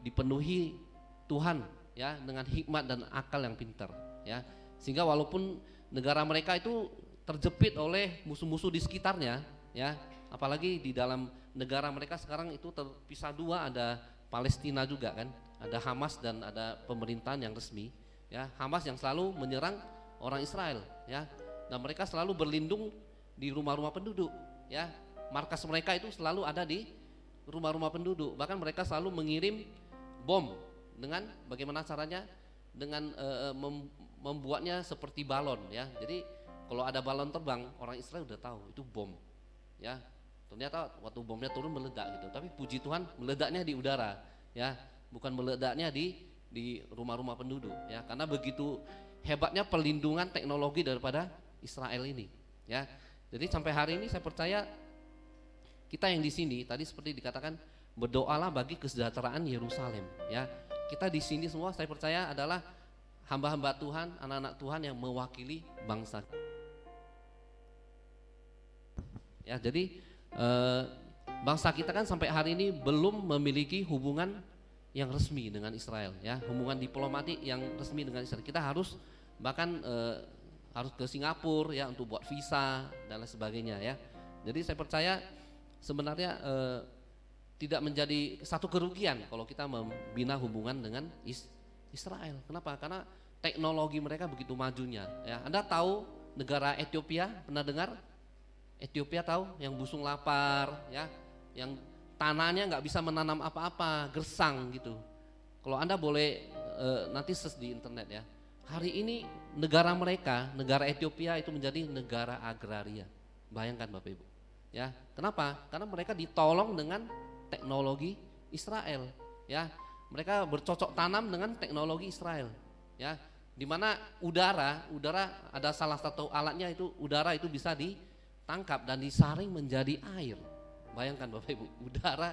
dipenuhi Tuhan, ya, dengan hikmat dan akal yang pintar, ya, sehingga walaupun negara mereka itu terjepit oleh musuh-musuh di sekitarnya, ya, apalagi di dalam negara mereka sekarang itu terpisah dua, ada Palestina juga kan, ada Hamas dan ada pemerintahan yang resmi, ya. Hamas yang selalu menyerang orang Israel, ya, dan mereka selalu berlindung di rumah-rumah penduduk, ya. Markas mereka itu selalu ada di rumah-rumah penduduk. Bahkan mereka selalu mengirim bom dengan bagaimana caranya, dengan membuatnya seperti balon, ya. Jadi kalau ada balon terbang, orang Israel udah tahu itu bom, ya. Ternyata waktu bomnya turun meledak gitu. Tapi puji Tuhan meledaknya di udara, ya, bukan meledaknya di rumah-rumah penduduk, ya. Karena begitu hebatnya perlindungan teknologi daripada Israel ini, ya. Jadi sampai hari ini saya percaya kita yang di sini tadi seperti dikatakan berdoalah bagi kesejahteraan Yerusalem, ya. Kita di sini semua saya percaya adalah hamba-hamba Tuhan, anak-anak Tuhan yang mewakili bangsa. Ya, jadi bangsa kita kan sampai hari ini belum memiliki hubungan yang resmi dengan Israel, ya, hubungan diplomatik yang resmi dengan Israel. Kita harus bahkan harus ke Singapura, ya, untuk buat visa dan lain sebagainya, ya. Jadi saya percaya sebenarnya tidak menjadi satu kerugian kalau kita membina hubungan dengan Israel. Kenapa? Karena teknologi mereka begitu majunya, ya. Anda tahu negara Ethiopia, pernah dengar? Ethiopia tahu, yang busung lapar, ya, yang tanahnya nggak bisa menanam apa-apa, gersang gitu. Kalau Anda boleh nanti search di internet, ya. Hari ini negara mereka, negara Ethiopia itu menjadi negara agraria. Bayangkan Bapak Ibu, ya. Kenapa? Karena mereka ditolong dengan teknologi Israel, ya. Mereka bercocok tanam dengan teknologi Israel, ya. Di mana udara ada salah satu alatnya itu udara itu bisa tangkap dan disaring menjadi air. Bayangkan Bapak Ibu, udara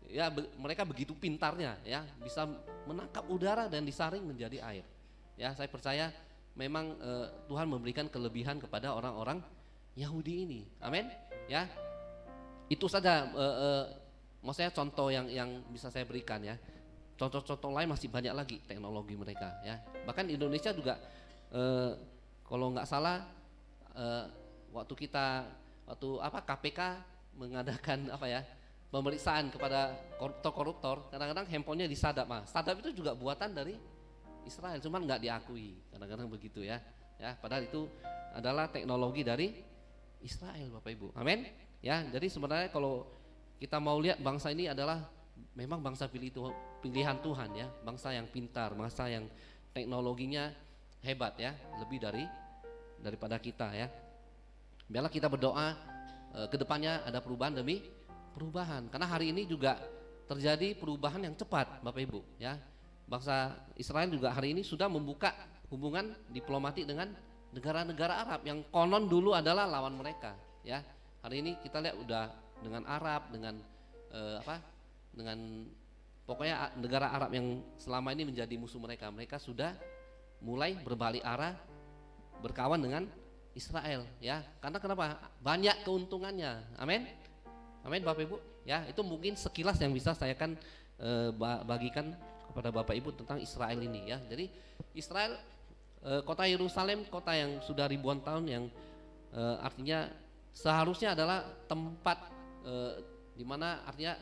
ya mereka begitu pintarnya ya, bisa menangkap udara dan disaring menjadi air. Ya, saya percaya memang Tuhan memberikan kelebihan kepada orang-orang Yahudi ini. Amin. Ya. Itu saja maksudnya contoh yang bisa saya berikan ya. Contoh-contoh lain masih banyak lagi teknologi mereka ya. Bahkan Indonesia juga kalau nggak salah waktu KPK mengadakan pemeriksaan kepada koruptor, kadang-kadang handphonenya disadap. Sadap itu juga buatan dari Israel, cuman nggak diakui, kadang-kadang begitu ya. Ya, padahal itu adalah teknologi dari Israel, Bapak Ibu. Amin. Ya, jadi sebenarnya kalau kita mau lihat bangsa ini adalah memang bangsa pilihan Tuhan ya, bangsa yang pintar, bangsa yang teknologinya hebat ya, lebih daripada kita ya. Biarlah kita berdoa kedepannya ada perubahan demi perubahan, karena hari ini juga terjadi perubahan yang cepat, Bapak Ibu ya. Bangsa Israel juga hari ini sudah membuka hubungan diplomatik dengan negara-negara Arab yang konon dulu adalah lawan mereka ya. Hari ini kita lihat udah dengan Arab, dengan dengan pokoknya negara Arab yang selama ini menjadi musuh mereka, mereka sudah mulai berbalik arah berkawan dengan Israel ya. Karena kenapa? Banyak keuntungannya. Amin. Amin Bapak Ibu. Ya, itu mungkin sekilas yang bisa saya akan bagikan kepada Bapak Ibu tentang Israel ini ya. Jadi Israel, kota Yerusalem, kota yang sudah ribuan tahun, yang artinya seharusnya adalah tempat di mana artinya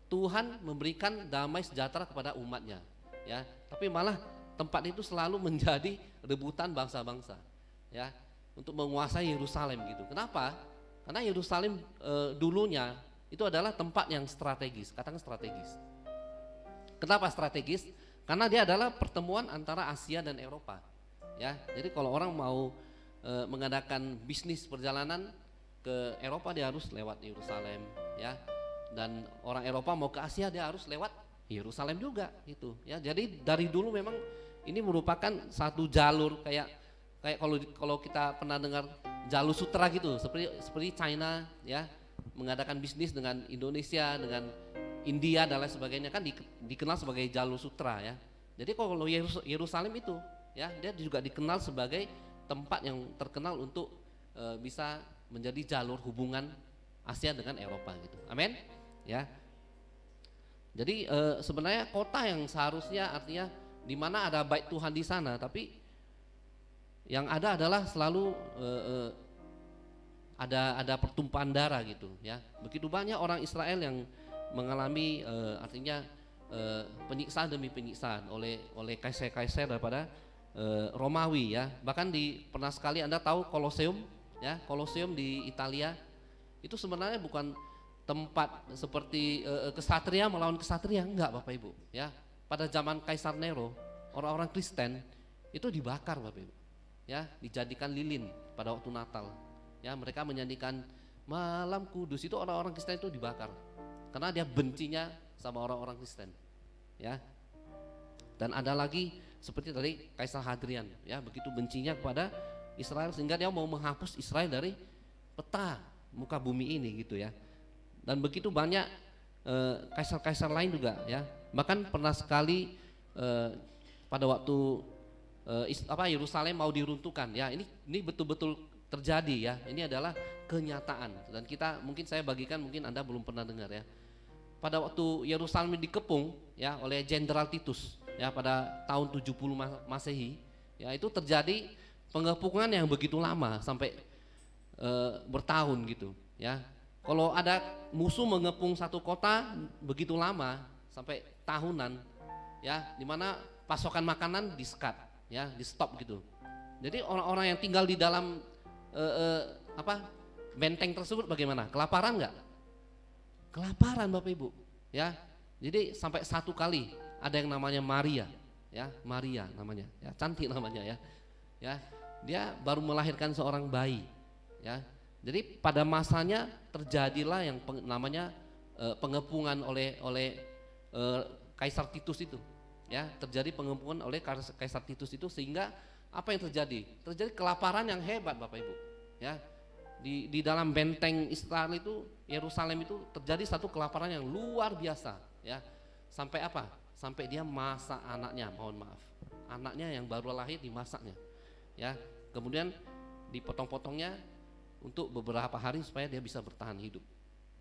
Tuhan memberikan damai sejahtera kepada umatnya ya. Tapi malah tempat itu selalu menjadi rebutan bangsa-bangsa ya, untuk menguasai Yerusalem gitu. Kenapa? Karena Yerusalem dulunya itu adalah tempat yang strategis, katakan strategis. Kenapa strategis? Karena dia adalah pertemuan antara Asia dan Eropa ya. Jadi kalau orang mau mengadakan bisnis perjalanan ke Eropa, dia harus lewat Yerusalem ya. Dan orang Eropa mau ke Asia, dia harus lewat Yerusalem juga gitu ya. Jadi dari dulu memang ini merupakan satu jalur kayak kalau kita pernah dengar jalur sutra gitu, seperti China ya, mengadakan bisnis dengan Indonesia, dengan India dan lain sebagainya, kan dikenal sebagai jalur sutra ya. Jadi kalau Yerusalem itu ya, dia juga dikenal sebagai tempat yang terkenal untuk bisa menjadi jalur hubungan Asia dengan Eropa gitu. Amin ya. Jadi sebenarnya kota yang seharusnya artinya di mana ada bait Tuhan di sana, tapi yang ada adalah selalu ada pertumpahan darah gitu ya. Begitu banyak orang Israel yang mengalami artinya penyiksaan demi penyiksaan oleh kaisar-kaisar daripada Romawi ya. Bahkan pernah sekali Anda tahu Koloseum ya, Koloseum di Italia itu sebenarnya bukan tempat seperti kesatria melawan kesatria, enggak Bapak Ibu ya. Pada zaman Kaisar Nero, orang-orang Kristen itu dibakar Bapak Ibu ya, dijadikan lilin pada waktu Natal ya. Mereka menyanyikan Malam Kudus, itu orang-orang Kristen itu dibakar karena dia bencinya sama orang-orang Kristen ya. Dan ada lagi seperti tadi Kaisar Hadrian ya, begitu bencinya kepada Israel sehingga dia mau menghapus Israel dari peta muka bumi ini gitu ya. Dan begitu banyak kaisar-kaisar lain juga ya. Bahkan pernah sekali pada waktu Yerusalem mau diruntuhkan ya. Ini betul-betul terjadi ya. Ini adalah kenyataan, dan mungkin saya bagikan, mungkin Anda belum pernah dengar ya. Pada waktu Yerusalem dikepung ya oleh Jenderal Titus ya pada tahun 70 Masehi ya, itu terjadi pengepungan yang begitu lama sampai bertahun gitu ya. Kalau ada musuh mengepung satu kota begitu lama sampai tahunan ya, dimana pasokan makanan di-cut ya, di-stop gitu. Jadi orang-orang yang tinggal di dalam benteng tersebut bagaimana? Kelaparan nggak? Kelaparan Bapak Ibu ya. Jadi sampai satu kali ada yang namanya Maria ya, Maria namanya ya, cantik namanya ya. Ya, dia baru melahirkan seorang bayi ya. Jadi pada masanya terjadilah yang namanya pengepungan oleh Kaisar Titus itu ya. Terjadi pengepungan oleh Kaisar Titus itu, sehingga apa yang terjadi? Terjadi kelaparan yang hebat Bapak Ibu ya. di dalam benteng Israel itu, Yerusalem itu terjadi satu kelaparan yang luar biasa ya. Sampai apa? Sampai dia masak anaknya, mohon maaf. Anaknya yang baru lahir dimasaknya. Ya. Kemudian dipotong-potongnya untuk beberapa hari supaya dia bisa bertahan hidup.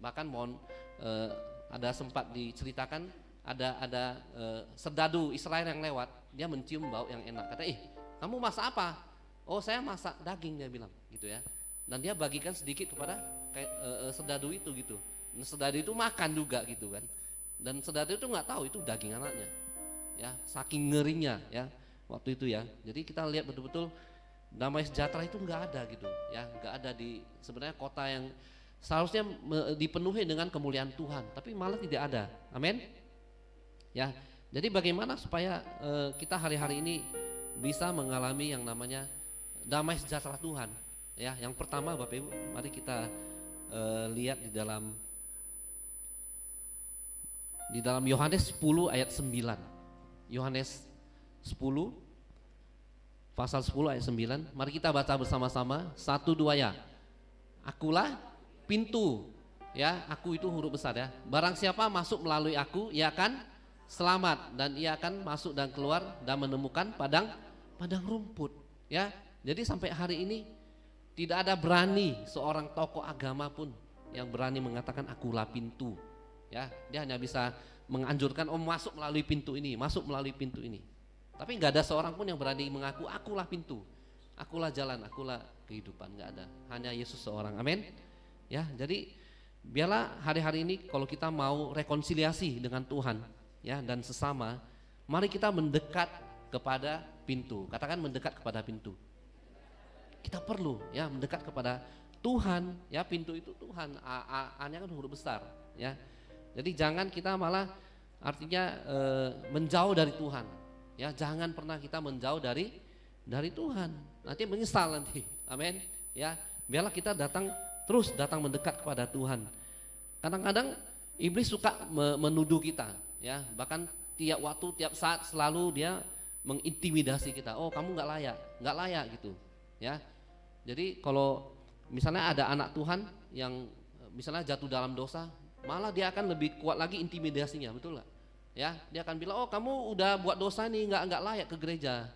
Bahkan ada sempat diceritakan ada serdadu Israel yang lewat, dia mencium bau yang enak. Kata, kamu masak apa? Oh, saya masak daging, dia bilang gitu ya. Dan dia bagikan sedikit kepada serdadu itu gitu. Dan serdadu itu makan juga gitu kan. Dan serdadu itu nggak tahu itu daging anaknya. Ya, saking ngerinya ya waktu itu ya. Jadi kita lihat betul-betul damai sejahtera itu nggak ada gitu ya, nggak ada di sebenarnya kota yang seharusnya dipenuhi dengan kemuliaan Tuhan, tapi malah tidak ada. Amin. Ya, jadi bagaimana supaya kita hari-hari ini bisa mengalami yang namanya damai sejahtera Tuhan? Ya, yang pertama Bapak Ibu, mari kita lihat di dalam Yohanes 10 ayat 9. Yohanes 10 pasal 10 ayat 9. Mari kita baca bersama-sama. 1, 2 ya. Akulah pintu. Ya, aku itu huruf besar ya. Barang siapa masuk melalui aku, ia akan selamat dan ia akan masuk dan keluar dan menemukan padang rumput. Ya. Jadi sampai hari ini tidak ada berani seorang tokoh agama pun yang berani mengatakan akulah pintu. Ya, dia hanya bisa menganjurkan masuk melalui pintu ini, masuk melalui pintu ini. Tapi nggak ada seorang pun yang berani mengaku akulah pintu, akulah jalan, akulah kehidupan. Nggak ada, hanya Yesus seorang. Amin. Ya, jadi biarlah hari-hari ini kalau kita mau rekonsiliasi dengan Tuhan ya dan sesama, mari kita mendekat kepada pintu. Katakan mendekat kepada pintu. Kita perlu ya mendekat kepada Tuhan ya, pintu itu Tuhan, A-nya kan huruf besar ya. Jadi jangan kita malah artinya menjauh dari Tuhan. Ya, jangan pernah kita menjauh dari Tuhan. Nanti menyesal nanti. Amin. Ya, biarlah kita terus datang mendekat kepada Tuhan. Kadang-kadang iblis suka menuduh kita, ya. Bahkan tiap waktu, tiap saat selalu dia mengintimidasi kita. Oh, kamu nggak layak gitu. Ya. Jadi kalau misalnya ada anak Tuhan yang misalnya jatuh dalam dosa, malah dia akan lebih kuat lagi intimidasinya, betul nggak? Ya, dia akan bilang, oh kamu udah buat dosa nih, nggak layak ke gereja,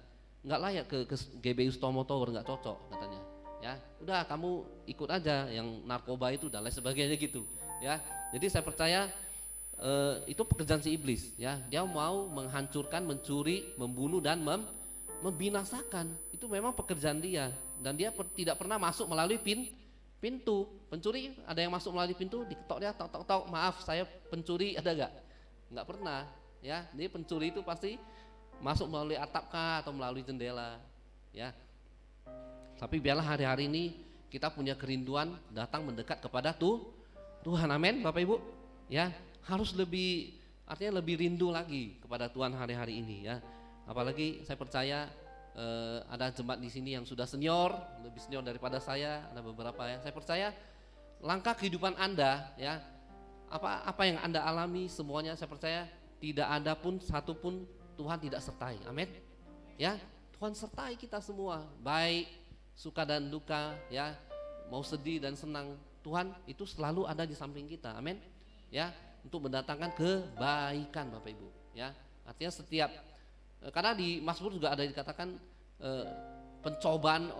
nggak layak ke GBI Utomo Tower, nggak cocok katanya. Ya, udah kamu ikut aja yang narkoba itu dan lain sebagainya gitu. Ya, jadi saya percaya itu pekerjaan si iblis. Ya, dia mau menghancurkan, mencuri, membunuh dan membinasakan. Itu memang pekerjaan dia. Dan dia tidak pernah masuk melalui pintu. Pencuri ada yang masuk melalui pintu, diketok dia, tok, maaf saya pencuri, ada gak? Nggak pernah. Ya, jadi pencuri itu pasti masuk melalui atap kah atau melalui jendela. Ya. Tapi biarlah hari-hari ini kita punya kerinduan datang mendekat kepada Tuhan. Amin, Bapak Ibu. Ya, harus artinya lebih rindu lagi kepada Tuhan hari-hari ini ya. Apalagi saya percaya ada jemaat di sini yang sudah senior, lebih senior daripada saya, ada beberapa ya. Saya percaya langkah kehidupan Anda ya, apa yang Anda alami semuanya saya percaya tidak ada pun satu pun Tuhan tidak sertai. Amin. Ya, Tuhan sertai kita semua, baik suka dan duka ya, mau sedih dan senang, Tuhan itu selalu ada di samping kita. Amin. Ya, untuk mendatangkan kebaikan Bapak Ibu ya. Artinya setiap karena di Mazmur juga ada dikatakan pencobaan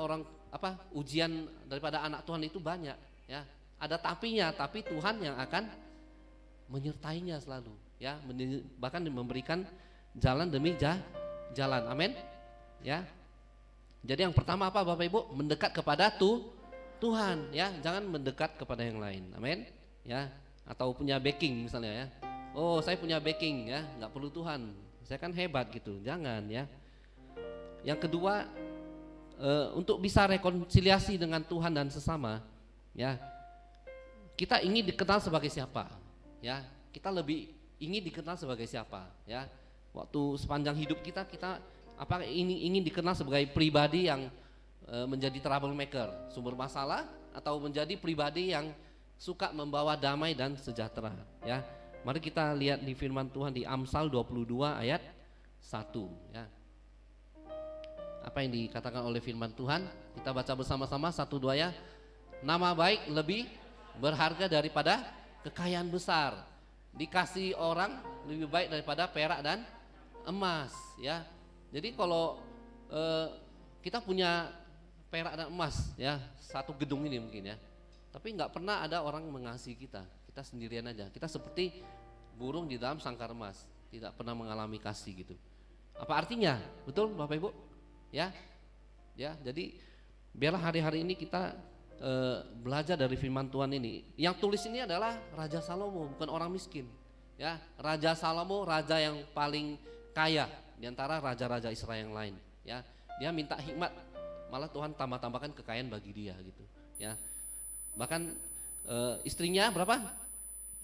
ujian daripada anak Tuhan itu banyak ya. Ada tapinya, tapi Tuhan yang akan menyertainya selalu ya, bahkan memberikan jalan demi jalan. Amin. Ya. Jadi yang pertama apa Bapak Ibu? Mendekat kepada Tuhan ya, jangan mendekat kepada yang lain. Amin. Ya, atau punya backing misalnya ya. Oh, saya punya backing ya, nggak perlu Tuhan. Saya kan hebat gitu, jangan ya. Yang kedua, untuk bisa rekonsiliasi dengan Tuhan dan sesama, ya kita ingin dikenal sebagai siapa, ya kita lebih ingin dikenal sebagai siapa, ya. Waktu sepanjang hidup kita ingin dikenal sebagai pribadi yang menjadi troublemaker, sumber masalah, atau menjadi pribadi yang suka membawa damai dan sejahtera, ya. Mari kita lihat di firman Tuhan di Amsal 22 ayat 1 ya. Apa yang dikatakan oleh firman Tuhan? Kita baca bersama-sama 1, 2 ya. nama baik lebih berharga daripada kekayaan besar. Dikasih orang lebih baik daripada perak dan emas, ya. Jadi kalau kita punya perak dan emas, ya, satu gedung ini mungkin, ya, tapi nggak pernah ada orang mengasihi kita sendirian aja. Kita seperti burung di dalam sangkar emas, tidak pernah mengalami kasih gitu. Apa artinya? Betul Bapak Ibu? Ya, jadi biarlah hari-hari ini kita belajar dari firman Tuhan ini. Yang tulis ini adalah Raja Salomo, bukan orang miskin. Ya, Raja Salomo raja yang paling kaya di antara raja-raja Israel yang lain. Ya, dia minta hikmat, malah Tuhan tambah-tambahkan kekayaan bagi dia gitu. Ya, bahkan istrinya berapa?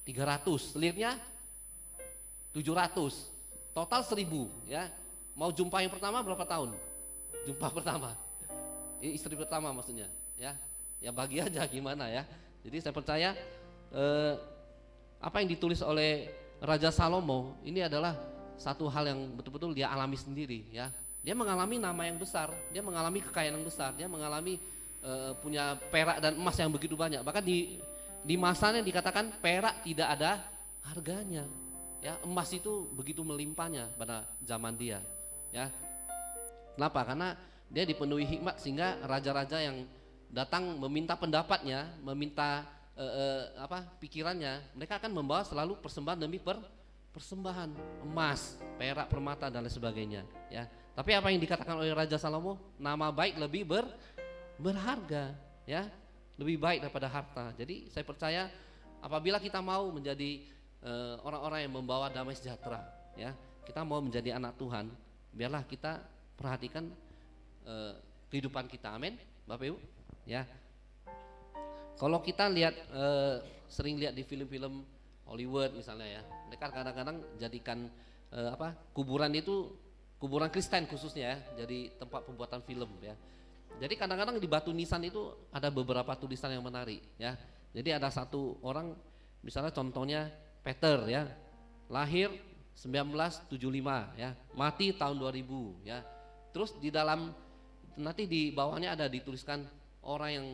300, selirnya 700, total 1000. Ya, mau jumpa yang pertama berapa tahun? Jumpa pertama, istri pertama maksudnya. Ya bagi aja gimana ya. Jadi saya percaya apa yang ditulis oleh Raja Salomo ini adalah satu hal yang betul-betul dia alami sendiri, ya. Dia mengalami nama yang besar, dia mengalami kekayaan yang besar, dia mengalami punya perak dan emas yang begitu banyak. Bahkan di masanya dikatakan perak tidak ada harganya, ya. Emas itu begitu melimpahnya pada zaman dia, ya. Kenapa? Karena dia dipenuhi hikmat sehingga raja-raja yang datang meminta pendapatnya, meminta pikirannya, mereka akan membawa selalu persembahan demi persembahan, emas, perak, permata dan lain sebagainya, ya. Tapi apa yang dikatakan oleh Raja Salomo, nama baik lebih berharga, ya, lebih baik daripada harta. Jadi saya percaya apabila kita mau menjadi orang-orang yang membawa damai sejahtera, ya, kita mau menjadi anak Tuhan, biarlah kita perhatikan kehidupan kita, amin, Bapak Ibu, ya. Kalau kita lihat sering lihat di film-film Hollywood misalnya, ya, mereka kadang-kadang jadikan kuburan itu, kuburan Kristen khususnya, ya, jadi tempat pembuatan film, ya. Jadi kadang-kadang di batu nisan itu ada beberapa tulisan yang menarik, ya. Jadi ada satu orang, misalnya contohnya Peter, ya, lahir 1975, ya, mati tahun 2000, ya. Terus di dalam nanti di bawahnya ada dituliskan orang yang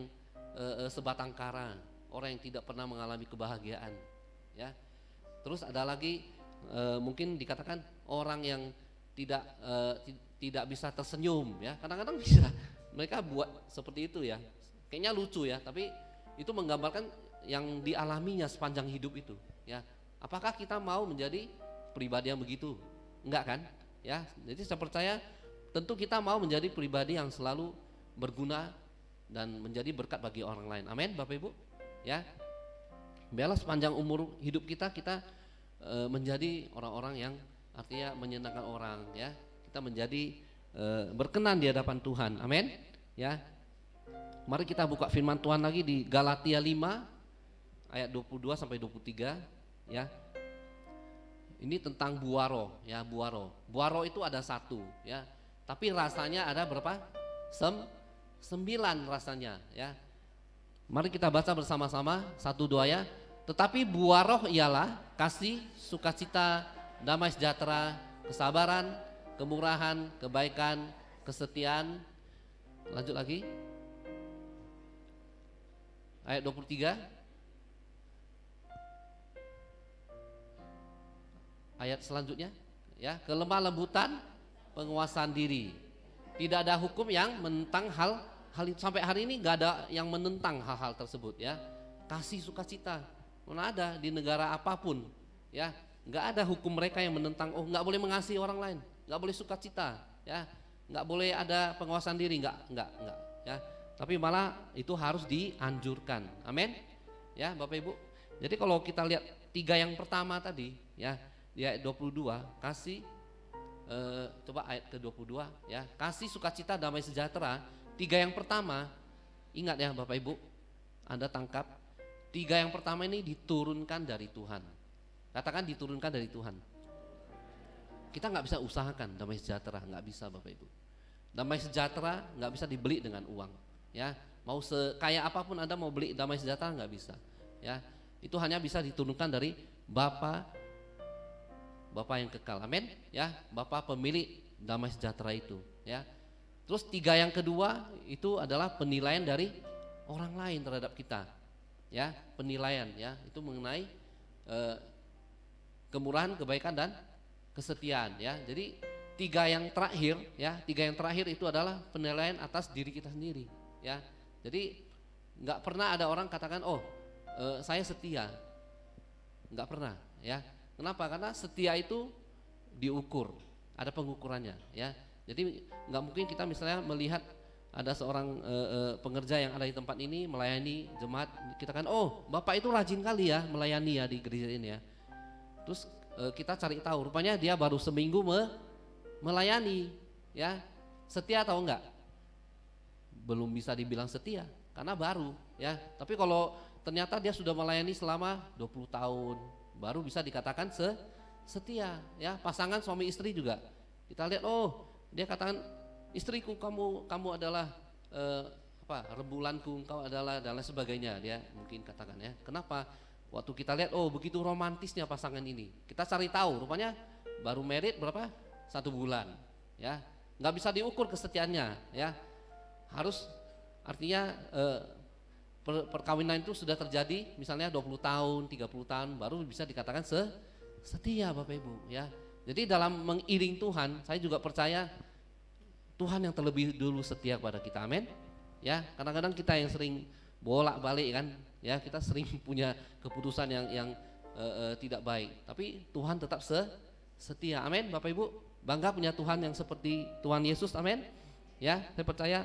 sebatang kara, orang yang tidak pernah mengalami kebahagiaan, ya. Terus ada lagi mungkin dikatakan orang yang tidak bisa tersenyum, ya. Kadang-kadang bisa mereka buat seperti itu, ya. Kayaknya lucu, ya, tapi itu menggambarkan yang dialaminya sepanjang hidup itu, ya. Apakah kita mau menjadi pribadi yang begitu? Enggak kan? Ya. Jadi saya percaya tentu kita mau menjadi pribadi yang selalu berguna dan menjadi berkat bagi orang lain. Amin, Bapak Ibu, ya. Biarlah sepanjang umur hidup kita menjadi orang-orang yang artinya menyenangkan orang, ya. Kita menjadi berkenan di hadapan Tuhan. Amin, ya. Mari kita buka firman Tuhan lagi di Galatia 5 ayat 22 sampai 23, ya. Ini tentang buaro, ya, buaro. Buaro itu ada satu, ya. Tapi rasanya ada berapa? 9 rasanya, ya. Mari kita baca bersama-sama 1-2, ya. Tetapi buah roh ialah kasih, sukacita, damai sejahtera, kesabaran, kemurahan, kebaikan, kesetiaan. Lanjut lagi. Ayat 23. Ayat selanjutnya, ya, kelemah lembutan, penguasaan diri. Tidak ada hukum yang menentang hal itu. Sampai hari ini nggak ada yang menentang hal-hal tersebut, ya. Kasih, sukacita, mana ada di negara apapun, ya. Nggak ada hukum mereka yang menentang. Oh, nggak boleh mengasihi orang lain, nggak boleh sukacita, ya. Nggak boleh ada penguasaan diri, nggak, ya. Tapi malah itu harus dianjurkan. Amin, ya, Bapak Ibu. Jadi kalau kita lihat 3 yang pertama tadi, ya, di ayat 22, kasih. Coba ayat ke-22, ya, kasih, sukacita, damai sejahtera. 3 yang pertama, ingat, ya, Bapak Ibu, Anda tangkap, 3 yang pertama ini diturunkan dari Tuhan. Katakan diturunkan dari Tuhan. Kita nggak bisa usahakan damai sejahtera, nggak bisa, Bapak Ibu. Damai sejahtera nggak bisa dibeli dengan uang, ya. Mau sekaya apapun Anda mau beli damai sejahtera nggak bisa, ya. Itu hanya bisa diturunkan dari Bapa yang kekal, amin, ya, Bapa pemilik damai sejahtera itu, ya. Terus 3 yang kedua itu adalah penilaian dari orang lain terhadap kita. Ya, penilaian ya, itu mengenai kemurahan, kebaikan dan kesetiaan ya. Jadi tiga yang terakhir itu adalah penilaian atas diri kita sendiri ya. Jadi nggak pernah ada orang katakan saya setia, nggak pernah ya. Kenapa? Karena setia itu diukur, ada pengukurannya ya. Jadi nggak mungkin kita misalnya melihat ada seorang pengerja yang ada di tempat ini melayani jemaat, kita kan bapak itu rajin kali ya melayani ya di gereja ini ya. Terus kita cari tahu, rupanya dia baru seminggu melayani ya. Setia atau enggak? Belum bisa dibilang setia karena baru ya. Tapi kalau ternyata dia sudah melayani selama 20 tahun, baru bisa dikatakan setia ya. Pasangan suami istri juga kita lihat, dia katakan, istriku kamu adalah rembulanku, engkau adalah dan lain sebagainya, dia mungkin katakan ya. Kenapa? Waktu kita lihat begitu romantisnya pasangan ini, kita cari tahu rupanya baru married berapa? 1 bulan ya. Nggak bisa diukur kesetiaannya ya. Harus artinya perkawinan itu sudah terjadi misalnya 20 tahun, 30 tahun baru bisa dikatakan setia Bapak Ibu ya. Jadi dalam mengiring Tuhan, saya juga percaya Tuhan yang terlebih dulu setia kepada kita, amin. Ya, kadang-kadang kita yang sering bolak-balik kan, ya kita sering punya keputusan yang tidak baik, tapi Tuhan tetap setia, amin. Bapak Ibu bangga punya Tuhan yang seperti Tuhan Yesus, amin. Ya, saya percaya,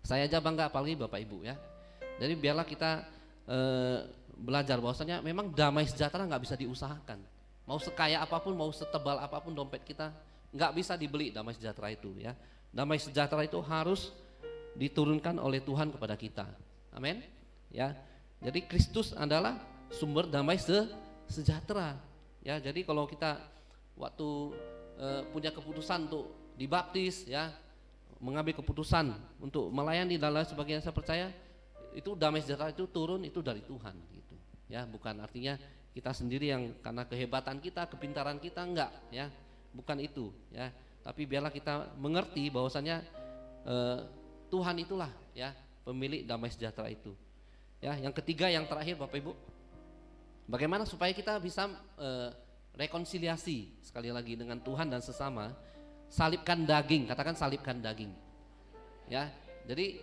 saya aja bangga apalagi Bapak Ibu ya. Jadi biarlah kita belajar bahwasanya memang damai sejahtera nggak bisa diusahakan. Mau sekaya apapun, mau setebal apapun dompet kita, nggak bisa dibeli damai sejahtera itu ya. Damai sejahtera itu harus diturunkan oleh Tuhan kepada kita, amin ya. Jadi Kristus adalah sumber damai sejahtera ya. Jadi kalau kita waktu punya keputusan untuk dibaptis ya, mengambil keputusan untuk melayani dan lain sebagainya, saya percaya itu damai sejahtera itu turun itu dari Tuhan gitu ya. Bukan artinya kita sendiri yang karena kehebatan kita, kepintaran kita, enggak ya. Bukan itu ya, tapi biarlah kita mengerti bahwasanya Tuhan itulah ya pemilik damai sejahtera itu. Ya, yang ketiga, yang terakhir Bapak Ibu, bagaimana supaya kita bisa rekonsiliasi sekali lagi dengan Tuhan dan sesama. Salibkan daging, katakan salibkan daging. Ya, jadi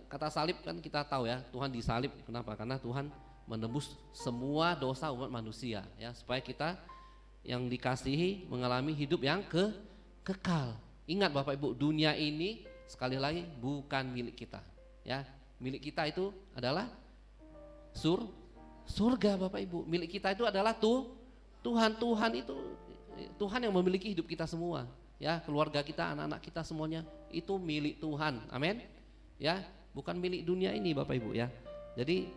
kata salib kan kita tahu ya, Tuhan disalib. Kenapa? Karena Tuhan menebus semua dosa umat manusia ya, supaya kita yang dikasihi mengalami hidup yang kekal. Ingat Bapak Ibu, dunia ini sekali lagi bukan milik kita ya. Milik kita itu adalah surga Bapak Ibu. Milik kita itu adalah Tuhan. Tuhan yang memiliki hidup kita semua ya, keluarga kita, anak-anak kita semuanya itu milik Tuhan, amin ya, bukan milik dunia ini Bapak Ibu ya. Jadi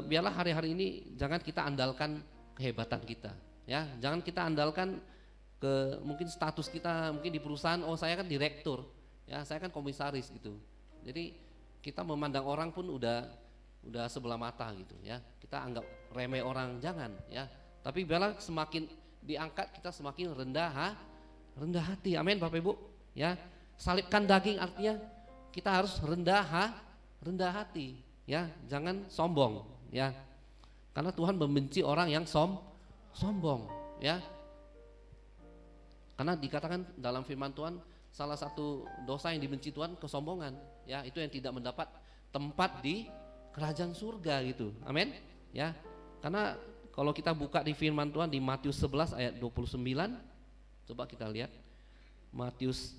biarlah hari-hari ini jangan kita andalkan kehebatan kita ya, jangan kita andalkan ke mungkin status kita mungkin di perusahaan, saya kan direktur ya, saya kan komisaris gitu. Jadi kita memandang orang pun udah sebelah mata gitu ya, kita anggap remeh orang, jangan ya. Tapi biarlah semakin diangkat kita semakin rendah hati, amin Bapak Ibu ya. Salibkan daging artinya kita harus rendah hati ya, jangan sombong ya. Karena Tuhan membenci orang yang sombong ya. Karena dikatakan dalam firman Tuhan, salah satu dosa yang dibenci Tuhan kesombongan ya, itu yang tidak mendapat tempat di kerajaan surga gitu, amin ya. Karena kalau kita buka di firman Tuhan di Matius 11 ayat 29, coba kita lihat Matius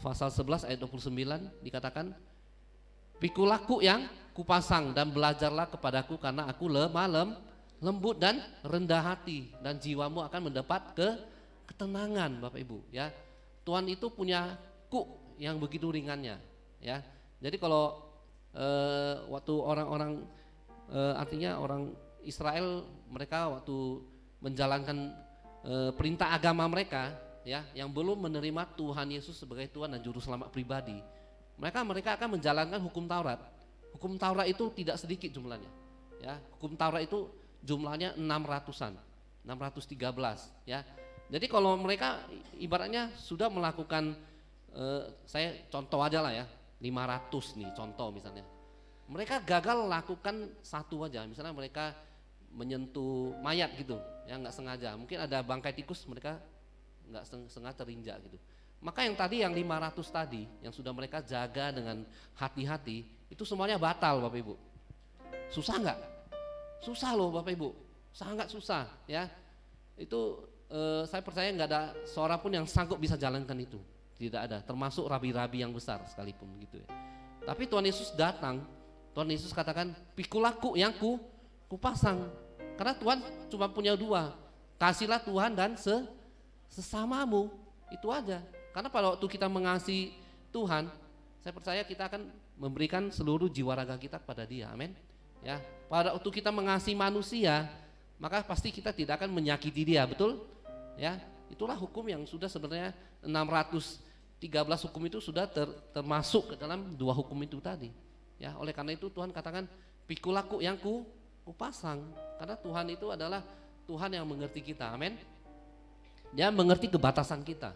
pasal 11 ayat 29, dikatakan, "Pikulah yang kupasang dan belajarlah kepadaku karena aku lemah lembut dan rendah hati, dan jiwamu akan mendapat ketenangan." Bapak Ibu ya, Tuhan itu punya kuk yang begitu ringannya ya. Jadi kalau waktu orang-orang artinya orang Israel, mereka waktu menjalankan perintah agama mereka ya, yang belum menerima Tuhan Yesus sebagai Tuhan dan juru selamat pribadi, mereka akan menjalankan hukum Taurat. Hukum Taurat itu tidak sedikit jumlahnya ya. Hukum Taurat itu jumlahnya 600-an, 613 ya. Jadi kalau mereka ibaratnya sudah melakukan saya contoh aja lah ya, 500 nih contoh misalnya. mereka gagal lakukan satu aja, misalnya mereka menyentuh mayat gitu, ya nggak sengaja, mungkin ada bangkai tikus mereka nggak sengaja terinjak gitu. Maka yang tadi yang 500 tadi yang sudah mereka jaga dengan hati-hati itu semuanya batal Bapak Ibu. Susah nggak? Susah loh Bapak Ibu, sangat susah ya. Itu saya percaya nggak ada seorang pun yang sanggup bisa jalankan itu, tidak ada, termasuk rabi-rabi yang besar sekalipun gitu ya. Tapi Tuhan Yesus datang, Tuhan Yesus katakan, pikulaku yang kupasang. Karena Tuhan cuma punya dua, kasihlah Tuhan dan sesamamu, itu aja. Karena pada waktu kita mengasihi Tuhan, saya percaya kita akan memberikan seluruh jiwa raga kita kepada Dia, amin. Ya, pada waktu kita mengasihi manusia, maka pasti kita tidak akan menyakiti dia, betul? Ya, itulah hukum yang sudah sebenarnya 613 hukum itu sudah termasuk ke dalam dua hukum itu tadi. Ya, oleh karena itu Tuhan katakan, pikulaku yang kupasang, karena Tuhan itu adalah Tuhan yang mengerti kita, amin. Dia mengerti kebatasan kita,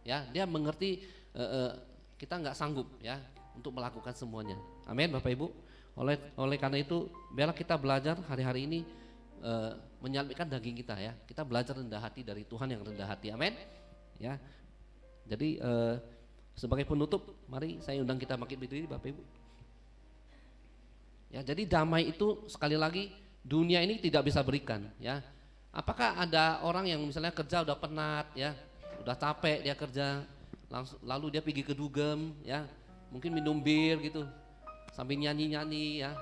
ya, dia mengerti kita nggak sanggup ya untuk melakukan semuanya, amin Bapak Ibu. Oleh karena itu, biarlah kita belajar hari-hari ini menyalibkan daging kita ya. Kita belajar rendah hati dari Tuhan yang rendah hati, amin. Ya, jadi sebagai penutup, mari saya undang kita bangkit berdiri Bapak Ibu. Ya, jadi damai itu sekali lagi dunia ini tidak bisa berikan ya. Apakah ada orang yang misalnya kerja udah penat ya, udah capek dia kerja, lalu dia pergi ke dugem ya, mungkin minum bir gitu, sambil nyanyi-nyanyi ya,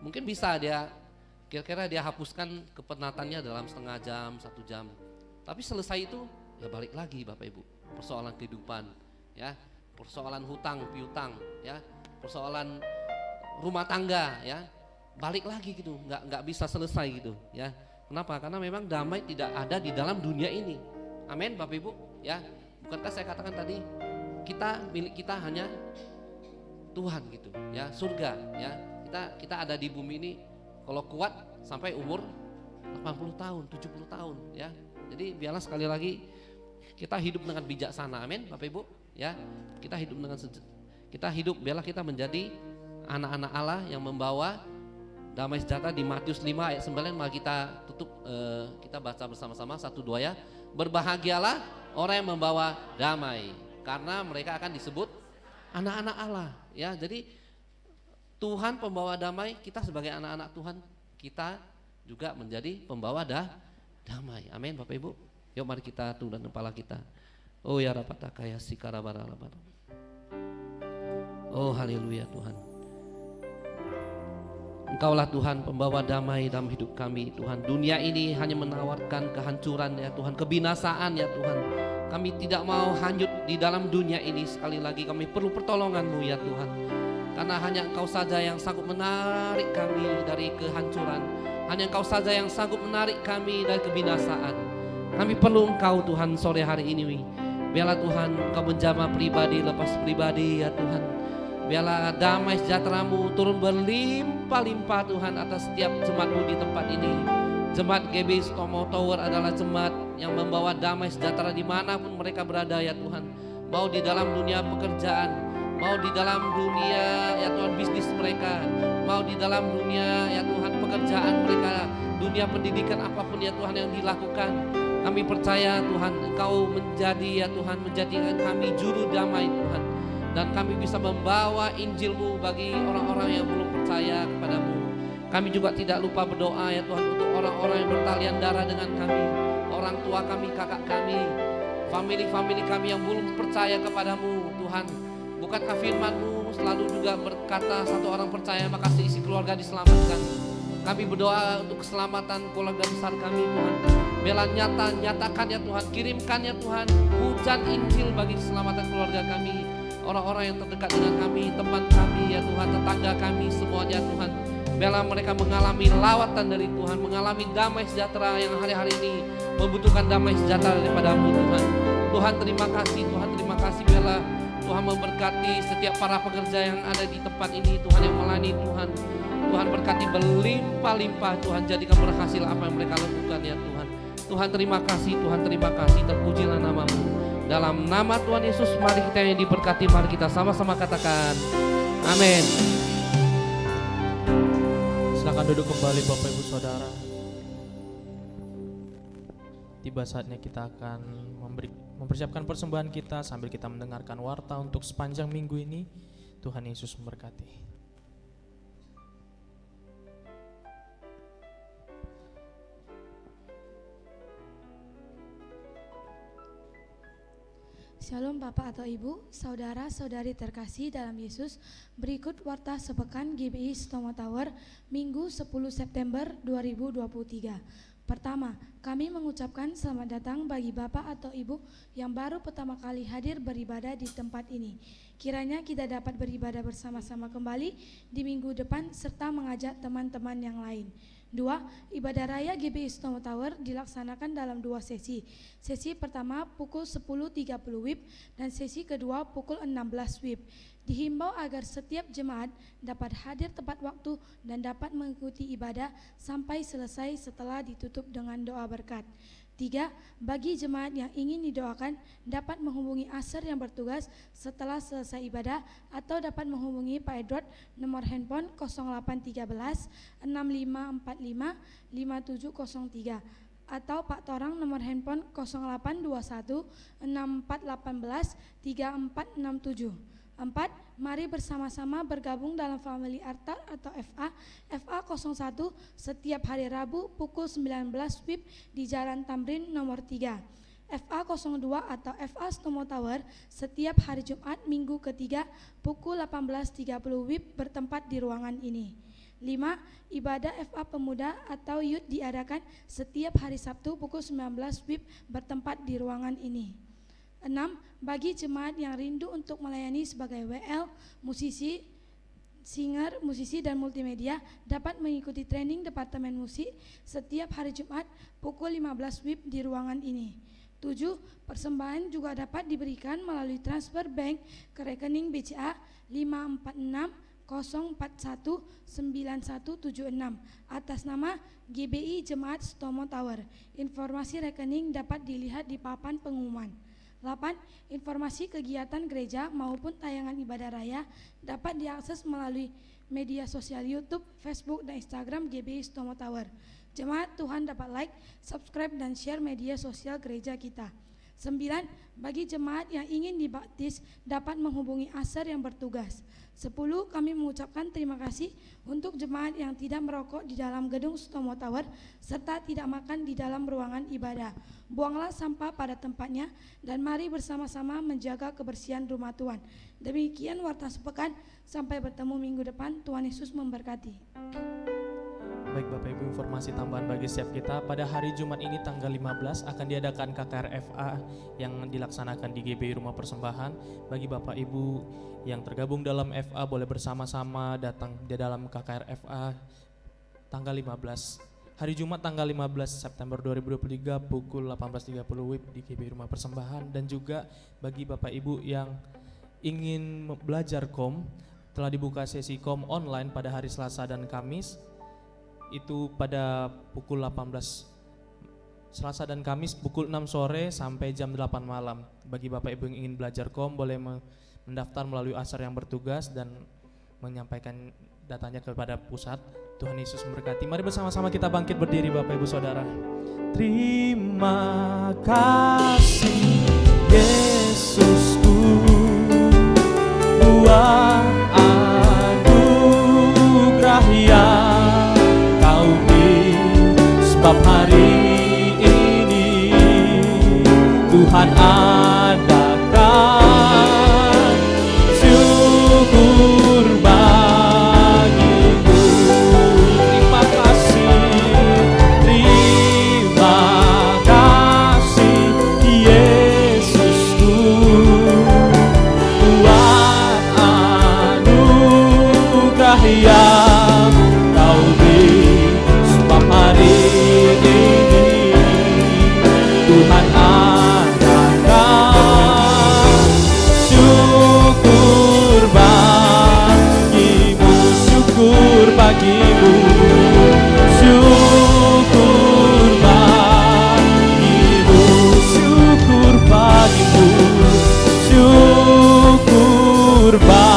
mungkin bisa dia kira-kira dia hapuskan kepenatannya dalam setengah jam, 1 jam. Tapi selesai itu ya balik lagi Bapak Ibu, persoalan kehidupan ya, persoalan hutang piutang ya, persoalan rumah tangga ya, balik lagi gitu, nggak bisa selesai gitu ya. Kenapa? Karena memang damai tidak ada di dalam dunia ini, amin Bapak Ibu ya. Bukankah saya katakan tadi, milik kita hanya Tuhan gitu ya, surga ya. Kita ada di bumi ini kalau kuat sampai umur 80 tahun, 70 tahun ya. Jadi biarlah sekali lagi kita hidup dengan bijaksana, amin Bapak Ibu ya. Kita hidup biarlah kita menjadi anak-anak Allah yang membawa damai sejahtera. Di Matius 5 ayat 9, mari kita tutup, kita baca bersama-sama 1, 2 ya. Berbahagialah orang yang membawa damai, karena mereka akan disebut anak-anak Allah ya. Jadi Tuhan pembawa damai, kita sebagai anak-anak Tuhan, kita juga menjadi pembawa damai, amin Bapak Ibu. Yuk mari kita tundukkan kepala kita. Oh ya rapataka ya sikarabaralabara. Oh haleluya Tuhan, Engkaulah Tuhan pembawa damai dalam hidup kami Tuhan. Dunia ini hanya menawarkan kehancuran ya Tuhan, kebinasaan ya Tuhan. Kami tidak mau hanyut di dalam dunia ini. Sekali lagi kami perlu pertolongan-Mu ya Tuhan, karena hanya Engkau saja yang sanggup menarik kami dari kehancuran. Hanya Engkau saja yang sanggup menarik kami dari kebinasaan. Kami perlu Engkau Tuhan sore hari ini. Biarlah Tuhan Engkau menjamah pribadi lepas pribadi ya Tuhan. Biarlah damai sejahtera-Mu turun berlimpah-limpah Tuhan atas setiap jemaat-Mu di tempat ini. Jemaat GBI Stomo Tower adalah jemaat yang membawa damai sejahtera dimanapun mereka berada ya Tuhan. Mau di dalam dunia pekerjaan, mau di dalam dunia ya Tuhan bisnis mereka, mau di dalam dunia ya Tuhan pekerjaan mereka, dunia pendidikan apapun ya Tuhan yang dilakukan. Kami percaya Tuhan Engkau menjadi ya Tuhan, menjadikan kami juru damai Tuhan. Dan kami bisa membawa Injil-Mu bagi orang-orang yang belum percaya kepadamu. Kami juga tidak lupa berdoa ya Tuhan untuk orang-orang yang bertalian darah dengan kami, orang tua kami, kakak kami, family kami yang belum percaya kepadamu Tuhan. Bukankah firman-Mu selalu juga berkata satu orang percaya maka seisi keluarga diselamatkan. Kami berdoa untuk keselamatan keluarga besar kami Tuhan. Biarlah nyatakan ya Tuhan, kirimkan ya Tuhan hujan Injil bagi keselamatan keluarga kami, orang-orang yang terdekat dengan kami, teman kami ya Tuhan, tetangga kami semuanya Tuhan. Biarlah mereka mengalami lawatan dari Tuhan, mengalami damai sejahtera yang hari-hari ini membutuhkan damai sejahtera daripada-Mu Tuhan. Tuhan terima kasih, Tuhan terima kasih. Biarlah Tuhan memberkati setiap para pekerja yang ada di tempat ini Tuhan, yang melayani Tuhan. Tuhan berkati berlimpah-limpah Tuhan, jadikan berhasil apa yang mereka lakukan ya Tuhan. Tuhan terima kasih, Tuhan terima kasih, terpujilah nama-Mu. Dalam nama Tuhan Yesus mari kita yang diberkati, mari kita sama-sama katakan amin. duduk kembali Bapak Ibu Saudara. Tiba saatnya kita akan mempersiapkan persembahan kita sambil kita mendengarkan warta untuk sepanjang minggu ini. Tuhan Yesus memberkati. Shalom Bapak atau Ibu, saudara-saudari terkasih dalam Yesus. Berikut warta sepekan GBI Setomo Tower Minggu 10 September 2023. Pertama, kami mengucapkan selamat datang bagi Bapak atau Ibu yang baru pertama kali hadir beribadah di tempat ini. Kiranya kita dapat beribadah bersama-sama kembali di minggu depan serta mengajak teman-teman yang lain. 2. Ibadah Raya GBI Setomo Tower dilaksanakan dalam 2 sesi. Sesi pertama pukul 10.30 WIB dan sesi kedua pukul 16 WIB. Dihimbau agar setiap jemaat dapat hadir tepat waktu dan dapat mengikuti ibadah sampai selesai setelah ditutup dengan doa berkat. 3. Bagi jemaat yang ingin didoakan dapat menghubungi Aser yang bertugas setelah selesai ibadah atau dapat menghubungi Pak Edward nomor handphone 0813 6545 5703 atau Pak Torang nomor handphone 0821 6418 3467. 4. Mari bersama-sama bergabung dalam Family Altar atau FA FA 01 setiap hari Rabu pukul 19 WIB di Jalan Tamrin nomor 3. FA 02 atau FA Setomo Tower setiap hari Jumat minggu ketiga pukul 18.30 WIB bertempat di ruangan ini. 5. Ibadah FA Pemuda atau Youth diadakan setiap hari Sabtu pukul 19 WIB bertempat di ruangan ini. 6. Bagi jemaat yang rindu untuk melayani sebagai WL, musisi, singer, musisi dan multimedia dapat mengikuti training Departemen Musik setiap hari Jumat pukul 15 WIB di ruangan ini. 7. Persembahan juga dapat diberikan melalui transfer bank ke rekening BCA 546 041 9176 atas nama GBI Jemaat Setomo Tower. Informasi rekening dapat dilihat di papan pengumuman. 8. Informasi kegiatan gereja maupun tayangan ibadah raya dapat diakses melalui media sosial YouTube, Facebook, dan Instagram GBI Setomo Tower. Jemaat Tuhan dapat like, subscribe, dan share media sosial gereja kita. 9. Bagi jemaat yang ingin dibaptis dapat menghubungi Aser yang bertugas. 10. Kami mengucapkan terima kasih untuk jemaat yang tidak merokok di dalam gedung Setomo Tower serta tidak makan di dalam ruangan ibadah. Buanglah sampah pada tempatnya dan mari bersama-sama menjaga kebersihan rumah Tuhan. Demikian warta sepekan, sampai bertemu minggu depan. Tuhan Yesus memberkati. Baik Bapak Ibu, informasi tambahan bagi setiap kita. Pada hari Jumat ini tanggal 15 akan diadakan KKRFA yang dilaksanakan di GBI Rumah Persembahan. Bagi Bapak Ibu yang tergabung dalam FA boleh bersama-sama datang di dalam KKRFA tanggal 15. Hari Jumat tanggal 15 September 2023 pukul 18.30 WIB di GBI Rumah Persembahan. Dan juga bagi Bapak Ibu yang ingin belajar KOM, telah dibuka sesi KOM online pada hari Selasa dan Kamis. Itu pada pukul 18 Selasa dan Kamis pukul 6 sore sampai jam 8 malam. Bagi Bapak Ibu yang ingin belajar KOM boleh mendaftar melalui Aser yang bertugas dan menyampaikan datanya kepada pusat. Tuhan Yesus memberkati. Mari bersama-sama kita bangkit berdiri Bapak Ibu Saudara. Terima kasih Yesusku buat anugerah yang Kau beri, sebab hari ini Tuhan adakan syukur bagimu. Terima kasih Yesusku buat anugerah yang Kau beri, sebab hari ini Tuhan adakan syukur bagimu, syukur bagimu, syukur bagimu, syukur bagimu, syukur bagimu.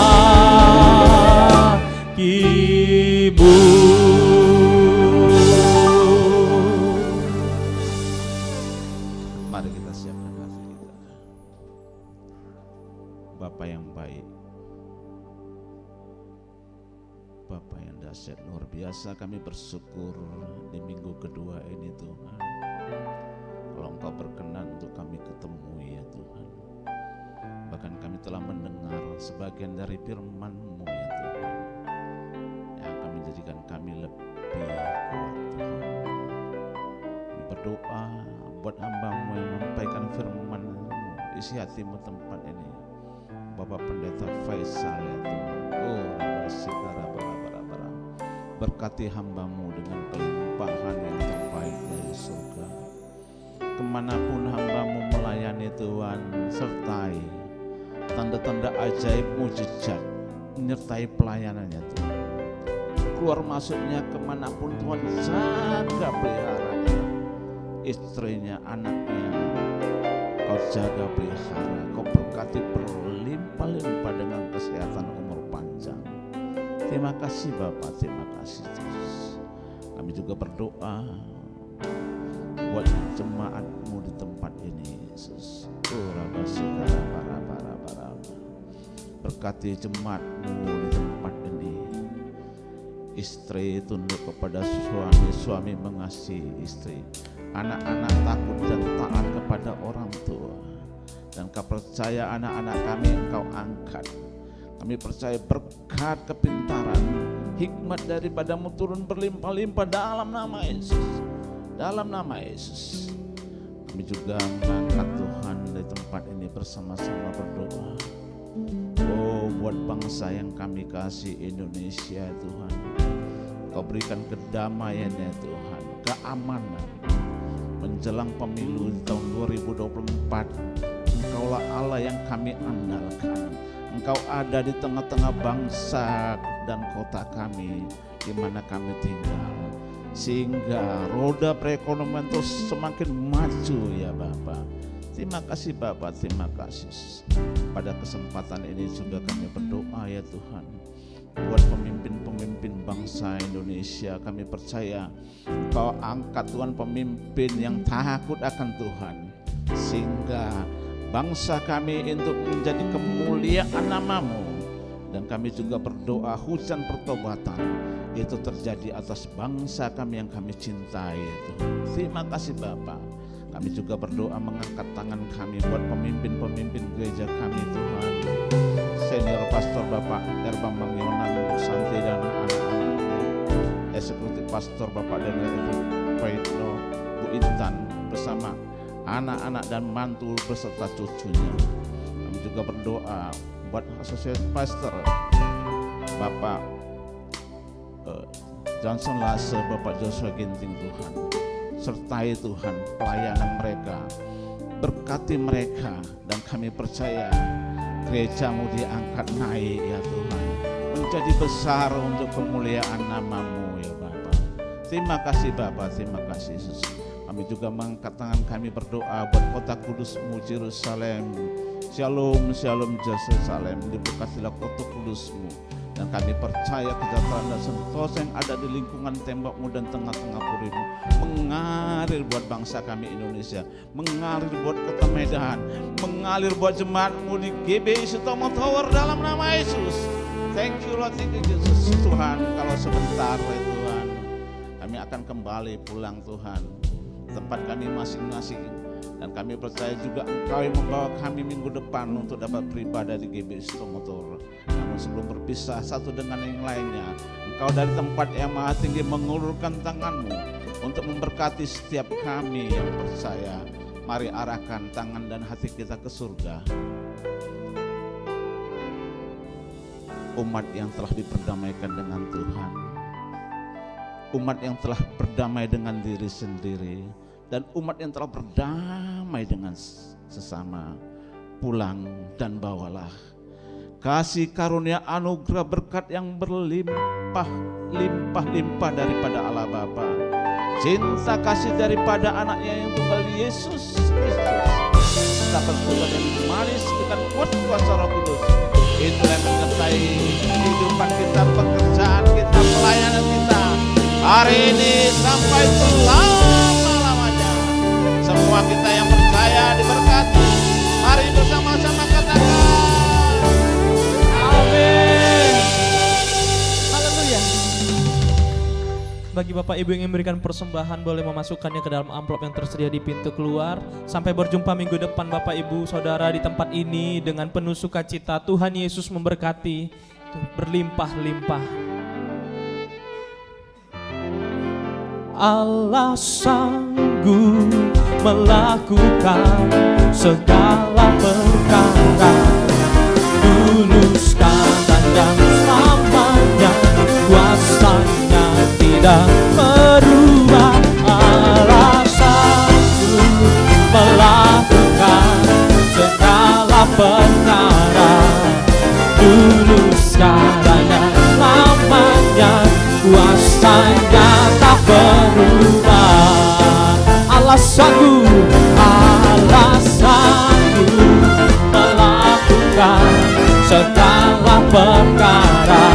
Bapa yang dahsyat luar biasa, kami bersyukur di minggu kedua ini Tuhan. Kalau Engkau berkenan untuk kami ketemu ya Tuhan. Bahkan kami telah mendengar sebagian dari firman-Mu ya Tuhan, yang akan menjadikan kami lebih kuat Tuhan. Kami berdoa buat hamba-Mu yang menyampaikan firman-Mu, isi hati-Mu tempat ini, Bapak Pendeta Faisal ya Tuhan. Oh bara-bara. Berkati hamba-Mu dengan kelimpahan yang terbaik dari surga. Kemanapun hamba-Mu melayani Tuhan, sertai tanda-tanda ajaib mujizat menyertai pelayanannya Tuhan. Keluar masuknya kemanapun Tuhan, jaga peliharanya, istrinya, anaknya, Kau jaga pelihara, Kau berkati berlimpah-limpah dengan kesehatan umur panjang. Terima kasih Bapak, terima kasih Yesus. Kami juga berdoa buat jemaat-Mu di tempat ini Yesus. Berkati jemaat-Mu di tempat ini. Istri tunduk kepada suami, suami mengasihi istri, anak-anak takut dan taat kepada orang tua. Dan Kau percaya anak-anak kami Engkau angkat. Kami percaya berkat kepintaran, hikmat daripada-Mu turun berlimpah-limpah dalam nama Yesus. Dalam nama Yesus. Kami juga mengangkat Tuhan di tempat ini bersama-sama berdoa. Oh, buat bangsa yang kami kasih Indonesia Tuhan. Kau berikan kedamaian ya Tuhan, keamanan. Menjelang pemilu di tahun 2024, Engkaulah Allah yang kami andalkan. Engkau ada di tengah-tengah bangsa dan kota kami di mana kami tinggal, sehingga roda perekonomian terus semakin maju ya Bapak. Terima kasih Bapak, terima kasih. Pada kesempatan ini juga kami berdoa ya Tuhan, buat pemimpin-pemimpin bangsa Indonesia. Kami percaya Kau angkat Tuhan pemimpin yang takut akan Tuhan, sehingga bangsa kami untuk menjadi kemuliaan nama-Mu. Dan kami juga berdoa hujan pertobatan itu terjadi atas bangsa kami yang kami cintai itu. Terima kasih Bapak. Kami juga berdoa mengangkat tangan kami buat pemimpin-pemimpin gereja kami Tuhan. Senior Pastor Bapak Erbambang Yonan Santi dan anak-anaknya, Eksekutif Pastor Bapak Daniel Paitno, Bu Intan bersama anak-anak dan mantu beserta cucunya. Kami juga berdoa buat Associate Pastor Bapak Johnson Lase, Bapak Joshua Ginting Tuhan. Sertai Tuhan pelayanan mereka, berkati mereka, dan kami percaya gereja-Mu diangkat naik ya Tuhan, menjadi besar untuk kemuliaan nama-Mu ya Bapak. Terima kasih Bapak, terima kasih Yesus. Kami juga mengangkat tangan kami berdoa buat kota kudus-Mu Yerusalem. Shalom, shalom Yerusalem, diberkatilah kota kudus-Mu. Dan kami percaya kejahteraan dan sentosa yang ada di lingkungan tembok-Mu dan tengah-tengah puri-Mu mengalir buat bangsa kami Indonesia, mengalir buat kota Medan, mengalir buat jemaat-Mu di GBI Sutomo Tower dalam nama Yesus. Thank you Lord, thank you Jesus. Tuhan, kalau sebentar ya Tuhan, kami akan kembali pulang Tuhan, tempat kami masing-masing. Dan kami percaya juga Engkau yang membawa kami minggu depan untuk dapat beribadah di GBI Sutomo Tower. Namun sebelum berpisah satu dengan yang lainnya, Engkau dari tempat yang maha tinggi mengulurkan tangan-Mu untuk memberkati setiap kami yang percaya. Mari arahkan tangan dan hati kita ke surga. Umat yang telah diperdamaikan dengan Tuhan, umat yang telah berdamai dengan diri sendiri, dan umat yang telah berdamai dengan sesama, pulang dan bawalah kasih karunia anugerah berkat yang berlimpah-limpah daripada Allah Bapa, cinta kasih daripada anaknya yang tunggal Yesus Kristus, serta persekutuan yang manis dengan kuat kuasa Roh Kudus, itu yang menyertai kehidupan kita, pekerjaan kita, pelayanan kita hari ini sampai selama-lamanya. Semua kita yang percaya diberkati. Mari bersama-sama katakan Amin. Haleluya. Bagi Bapak Ibu yang ingin memberikan persembahan, boleh memasukkannya ke dalam amplop yang tersedia di pintu keluar. Sampai berjumpa minggu depan Bapak Ibu Saudara di tempat ini dengan penuh sukacita. Tuhan Yesus memberkati berlimpah-limpah. Allah sanggup melakukan segala perkara, tuluskan dan selamanya, kuasanya tidak berubah. Allah sanggup melakukan segala perkara, tuluskan dan selamanya, kuasanya tak berubah. Allah sanggup melakukan segala perkara,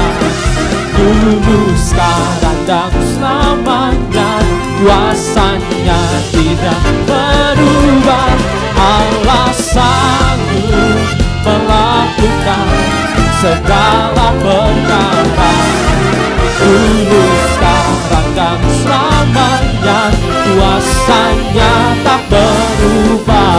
dulu, sekarang, dan selamanya, kuasanya tidak berubah. Allah sanggup melakukan segala perkara, dulu, sekarang, dan selamanya, kuasanya tak berubah.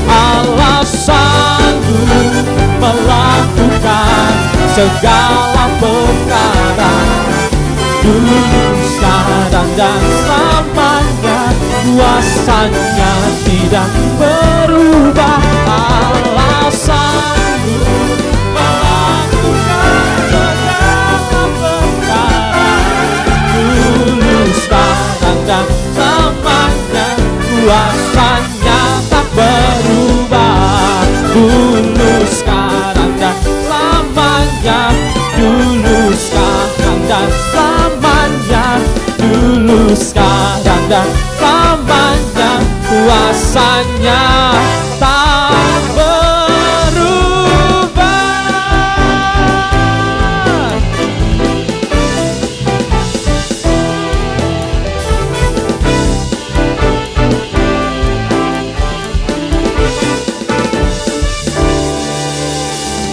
Allah sanggup melakukan segala perkara, dulu, sekarang, dan selamanya, kuasanya tidak berubah. Allah sanggup melakukan segala perkara, dulu, sekarang, dan selamanya, kuasanya tak berubah. Dulu, sekarang, dan selamanya, dulu, sekarang, dan selamanya, dulu, sekarang, dan selamanya, kuasanya